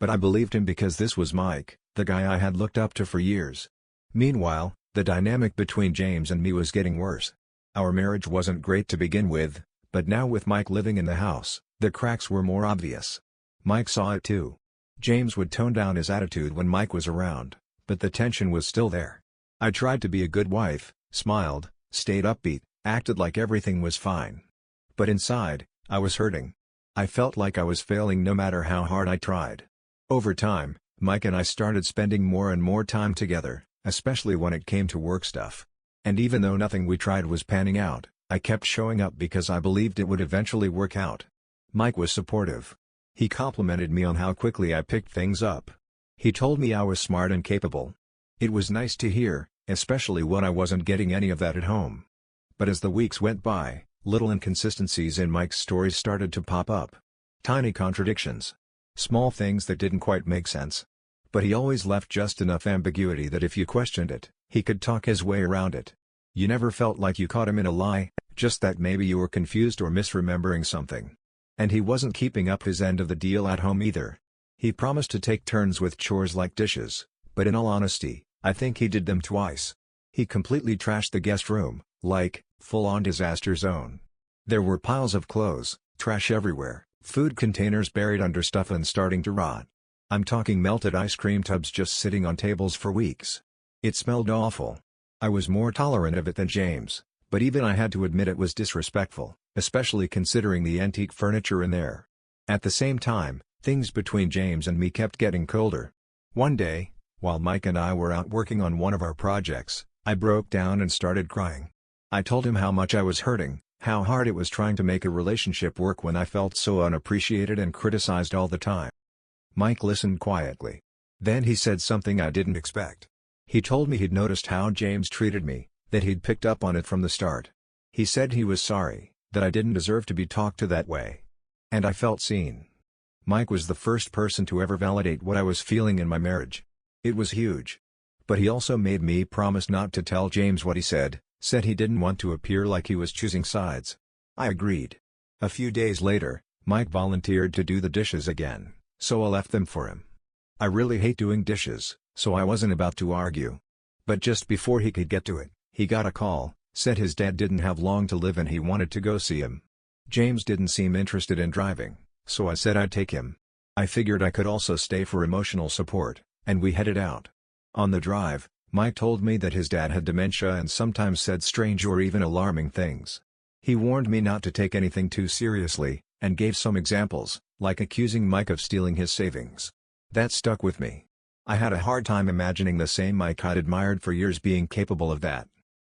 A: But I believed him because this was Mike, the guy I had looked up to for years. Meanwhile, the dynamic between James and me was getting worse. Our marriage wasn't great to begin with, but now with Mike living in the house, the cracks were more obvious. Mike saw it too. James would tone down his attitude when Mike was around, but the tension was still there. I tried to be a good wife, smiled, stayed upbeat, acted like everything was fine. But inside, I was hurting. I felt like I was failing no matter how hard I tried. Over time, Mike and I started spending more and more time together, especially when it came to work stuff. And even though nothing we tried was panning out, I kept showing up because I believed it would eventually work out. Mike was supportive. He complimented me on how quickly I picked things up. He told me I was smart and capable. It was nice to hear, especially when I wasn't getting any of that at home. But as the weeks went by, little inconsistencies in Mike's stories started to pop up. Tiny contradictions. Small things that didn't quite make sense. But he always left just enough ambiguity that if you questioned it, he could talk his way around it. You never felt like you caught him in a lie, just that maybe you were confused or misremembering something. And he wasn't keeping up his end of the deal at home either. He promised to take turns with chores like dishes, but in all honesty, I think he did them twice. He completely trashed the guest room, like, full-on disaster zone. There were piles of clothes, trash everywhere, food containers buried under stuff and starting to rot. I'm talking melted ice cream tubs just sitting on tables for weeks. It smelled awful. I was more tolerant of it than James, but even I had to admit it was disrespectful, especially considering the antique furniture in there. At the same time, things between James and me kept getting colder. One day, while Mike and I were out working on one of our projects, I broke down and started crying. I told him how much I was hurting, how hard it was trying to make a relationship work when I felt so unappreciated and criticized all the time. Mike listened quietly. Then he said something I didn't expect. He told me he'd noticed how James treated me, that he'd picked up on it from the start. He said he was sorry, that I didn't deserve to be talked to that way. And I felt seen. Mike was the first person to ever validate what I was feeling in my marriage. It was huge. But he also made me promise not to tell James what he said he didn't want to appear like he was choosing sides. I agreed. A few days later, Mike volunteered to do the dishes again, so I left them for him. I really hate doing dishes, so I wasn't about to argue. But just before he could get to it, he got a call, said his dad didn't have long to live and he wanted to go see him. James didn't seem interested in driving, so I said I'd take him. I figured I could also stay for emotional support, and we headed out. On the drive, Mike told me that his dad had dementia and sometimes said strange or even alarming things. He warned me not to take anything too seriously, and gave some examples, like accusing Mike of stealing his savings. That stuck with me. I had a hard time imagining the same Mike I'd admired for years being capable of that.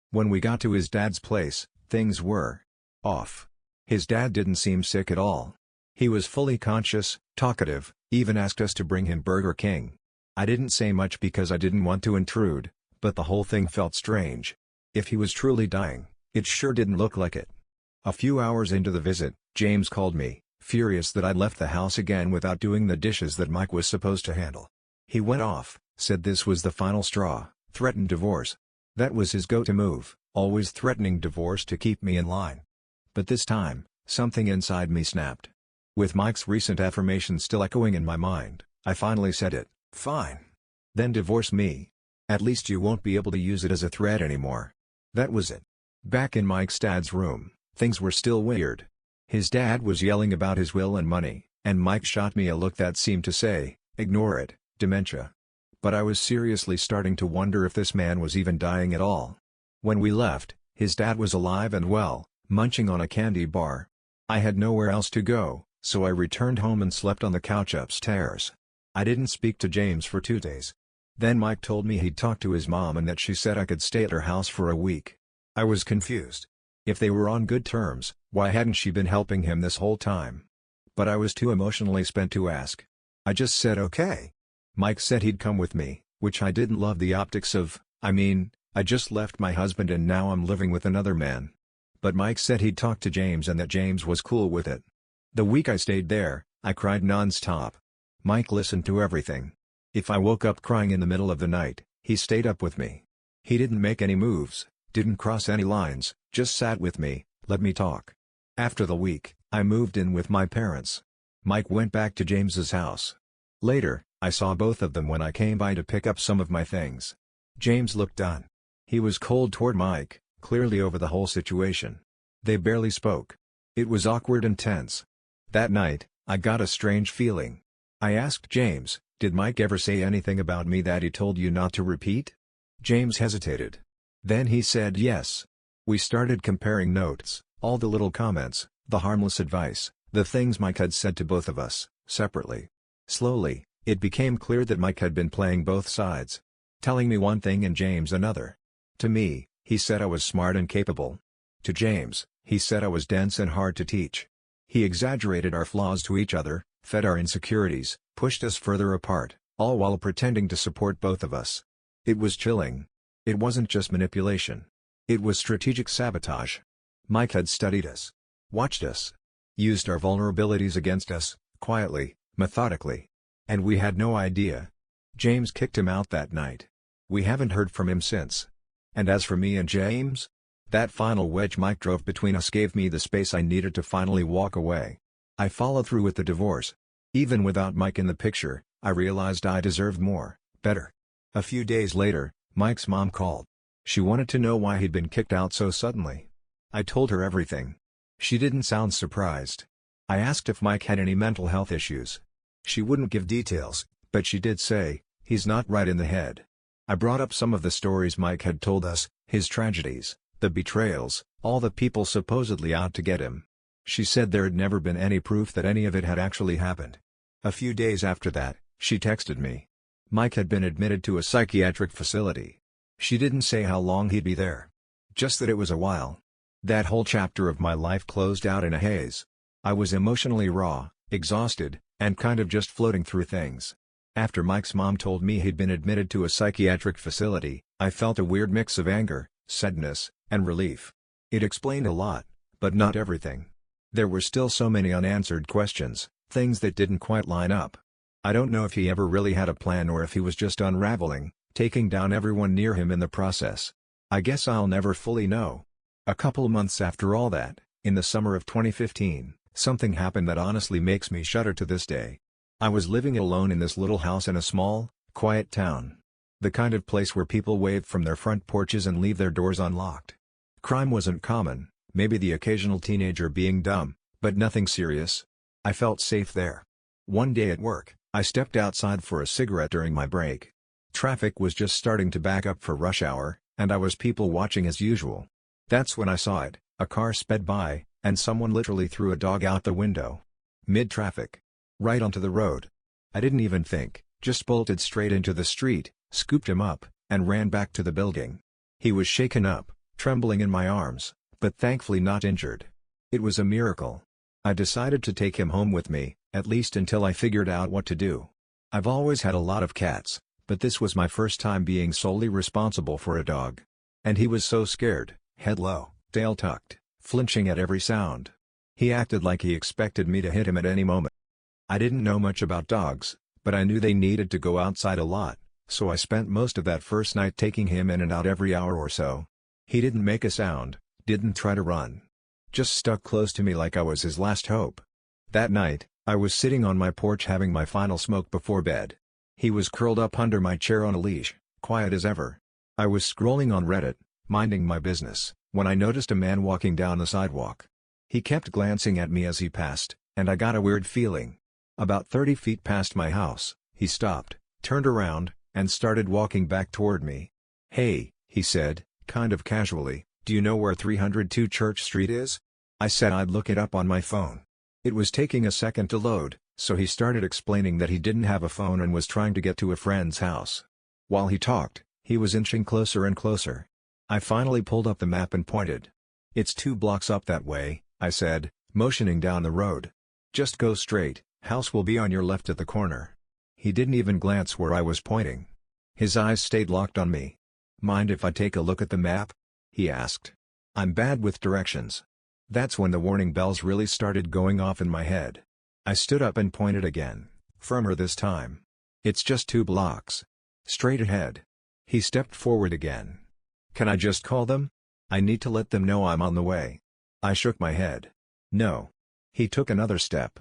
A: When we got to his dad's place, things were off. His dad didn't seem sick at all. He was fully conscious, talkative, even asked us to bring him Burger King. I didn't say much because I didn't want to intrude, but the whole thing felt strange. If he was truly dying, it sure didn't look like it. A few hours into the visit, James called me, furious that I'd left the house again without doing the dishes that Mike was supposed to handle. He went off, Said this was the final straw, threatened divorce. That was his go-to move, always threatening divorce to keep me in line. But this time, something inside me snapped. With Mike's recent affirmation still echoing in my mind, I finally said it. Fine. Then divorce me. At least you won't be able to use it as a threat anymore. That was it. Back in Mike's dad's room, things were still weird. His dad was yelling about his will and money, and Mike shot me a look that seemed to say, ignore it, dementia. But I was seriously starting to wonder if this man was even dying at all. When we left, his dad was alive and well, munching on a candy bar. I had nowhere else to go, so I returned home and slept on the couch upstairs. I didn't speak to James for 2 days. Then Mike told me he'd talked to his mom and that she said I could stay at her house for a week. I was confused. If they were on good terms, why hadn't she been helping him this whole time? But I was too emotionally spent to ask. I just said okay. Mike said he'd come with me, which I didn't love the optics of. I just left my husband and now I'm living with another man. But Mike said he'd talked to James and that James was cool with it. The week I stayed there, I cried non-stop. Mike listened to everything. If I woke up crying in the middle of the night, he stayed up with me. He didn't make any moves, didn't cross any lines, just sat with me, let me talk. After the week, I moved in with my parents. Mike went back to James's house. Later, I saw both of them when I came by to pick up some of my things. James looked done. He was cold toward Mike, clearly over the whole situation. They barely spoke. It was awkward and tense. That night, I got a strange feeling. I asked James, did Mike ever say anything about me that he told you not to repeat? James hesitated. Then he said yes. We started comparing notes, all the little comments, the harmless advice, the things Mike had said to both of us, separately. Slowly, it became clear that Mike had been playing both sides. Telling me one thing and James another. To me, he said I was smart and capable. To James, he said I was dense and hard to teach. He exaggerated our flaws to each other, fed our insecurities, pushed us further apart, all while pretending to support both of us. It was chilling. It wasn't just manipulation. It was strategic sabotage. Mike had studied us. Watched us. Used our vulnerabilities against us, quietly, methodically. And we had no idea. James kicked him out that night. We haven't heard from him since. And as for me and James? That final wedge Mike drove between us gave me the space I needed to finally walk away. I followed through with the divorce. Even without Mike in the picture, I realized I deserved more, better. A few days later, Mike's mom called. She wanted to know why he'd been kicked out so suddenly. I told her everything. She didn't sound surprised. I asked if Mike had any mental health issues. She wouldn't give details, but she did say, he's not right in the head. I brought up some of the stories Mike had told us, his tragedies, the betrayals, all the people supposedly out to get him. She said there had never been any proof that any of it had actually happened. A few days after that, she texted me. Mike had been admitted to a psychiatric facility. She didn't say how long he'd be there. Just that it was a while. That whole chapter of my life closed out in a haze. I was emotionally raw, exhausted, and kind of just floating through things. After Mike's mom told me he'd been admitted to a psychiatric facility, I felt a weird mix of anger, sadness, and relief. It explained a lot, but not everything. There were still so many unanswered questions, things that didn't quite line up. I don't know if he ever really had a plan or if he was just unraveling, taking down everyone near him in the process. I guess I'll never fully know. A couple months after all that, in the summer of 2015, something happened that honestly makes me shudder to this day. I was living alone in this little house in a small, quiet town. The kind of place where people wave from their front porches and leave their doors unlocked. Crime wasn't common, maybe the occasional teenager being dumb, but nothing serious. I felt safe there. One day at work, I stepped outside for a cigarette during my break. Traffic was just starting to back up for rush hour, and I was people watching as usual. That's when I saw it, a car sped by, and someone literally threw a dog out the window. Mid-traffic. Right onto the road. I didn't even think, just bolted straight into the street, scooped him up, and ran back to the building. He was shaken up, trembling in my arms, but thankfully not injured. It was a miracle. I decided to take him home with me, at least until I figured out what to do. I've always had a lot of cats, but this was my first time being solely responsible for a dog. And he was so scared, head low, tail tucked, flinching at every sound. He acted like he expected me to hit him at any moment. I didn't know much about dogs, but I knew they needed to go outside a lot, so I spent most of that first night taking him in and out every hour or so. He didn't make a sound, didn't try to run. Just stuck close to me like I was his last hope. That night, I was sitting on my porch having my final smoke before bed. He was curled up under my chair on a leash, quiet as ever. I was scrolling on Reddit, minding my business, when I noticed a man walking down the sidewalk. He kept glancing at me as he passed, and I got a weird feeling. About 30 feet past my house, he stopped, turned around, and started walking back toward me. "Hey," he said, kind of casually, "do you know where 302 Church Street is?" I said I'd look it up on my phone. It was taking a second to load, so he started explaining that he didn't have a phone and was trying to get to a friend's house. While he talked, he was inching closer and closer. I finally pulled up the map and pointed. "It's 2 blocks up that way," I said, motioning down the road. "Just go straight, house will be on your left at the corner." He didn't even glance where I was pointing. His eyes stayed locked on me. "Mind if I take a look at the map?" he asked. I'm bad with directions. That's when the warning bells really started going off in my head. I stood up and pointed again, firmer this time. "It's just 2 blocks. Straight ahead." He stepped forward again. "Can I just call them? I need to let them know I'm on the way." I shook my head. "No." He took another step.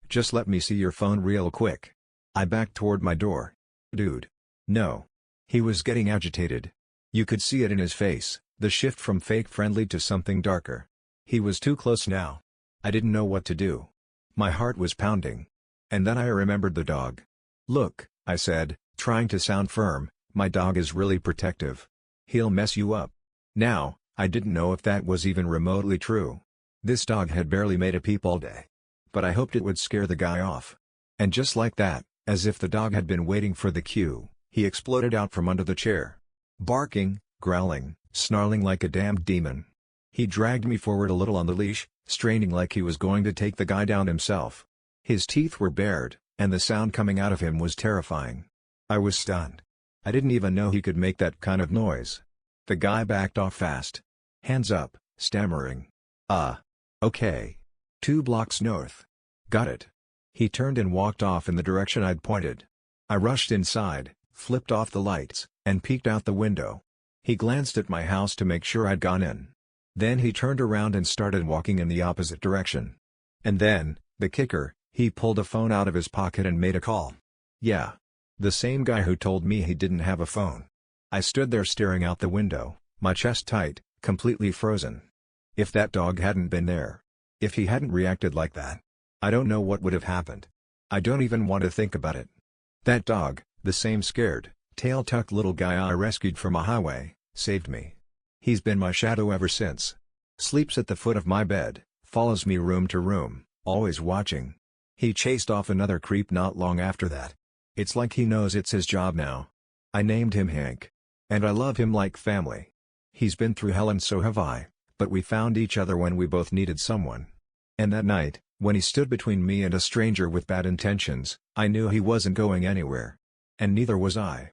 A: "Just let me see your phone real quick." I backed toward my door. "Dude. No." He was getting agitated. You could see it in his face, the shift from fake friendly to something darker. He was too close now. I didn't know what to do. My heart was pounding. And then I remembered the dog. "Look," I said, trying to sound firm, "my dog is really protective. He'll mess you up." Now, I didn't know if that was even remotely true. This dog had barely made a peep all day. But I hoped it would scare the guy off. And just like that, as if the dog had been waiting for the cue, he exploded out from under the chair. Barking, growling, snarling like a damned demon. He dragged me forward a little on the leash, straining like he was going to take the guy down himself. His teeth were bared, and the sound coming out of him was terrifying. I was stunned. I didn't even know he could make that kind of noise. The guy backed off fast. Hands up, stammering. Okay. 2 blocks north. Got it." He turned and walked off in the direction I'd pointed. I rushed inside, flipped off the lights, and peeked out the window. He glanced at my house to make sure I'd gone in. Then he turned around and started walking in the opposite direction. And then, the kicker, he pulled a phone out of his pocket and made a call. Yeah. The same guy who told me he didn't have a phone. I stood there staring out the window, my chest tight, completely frozen. If that dog hadn't been there, if he hadn't reacted like that, I don't know what would have happened. I don't even want to think about it. That dog, the same scared, tail-tucked little guy I rescued from a highway, saved me. He's been my shadow ever since. Sleeps at the foot of my bed, follows me room to room, always watching. He chased off another creep not long after that. It's like he knows it's his job now. I named him Hank. And I love him like family. He's been through hell and so have I, but we found each other when we both needed someone. And that night, when he stood between me and a stranger with bad intentions, I knew he wasn't going anywhere. And neither was I.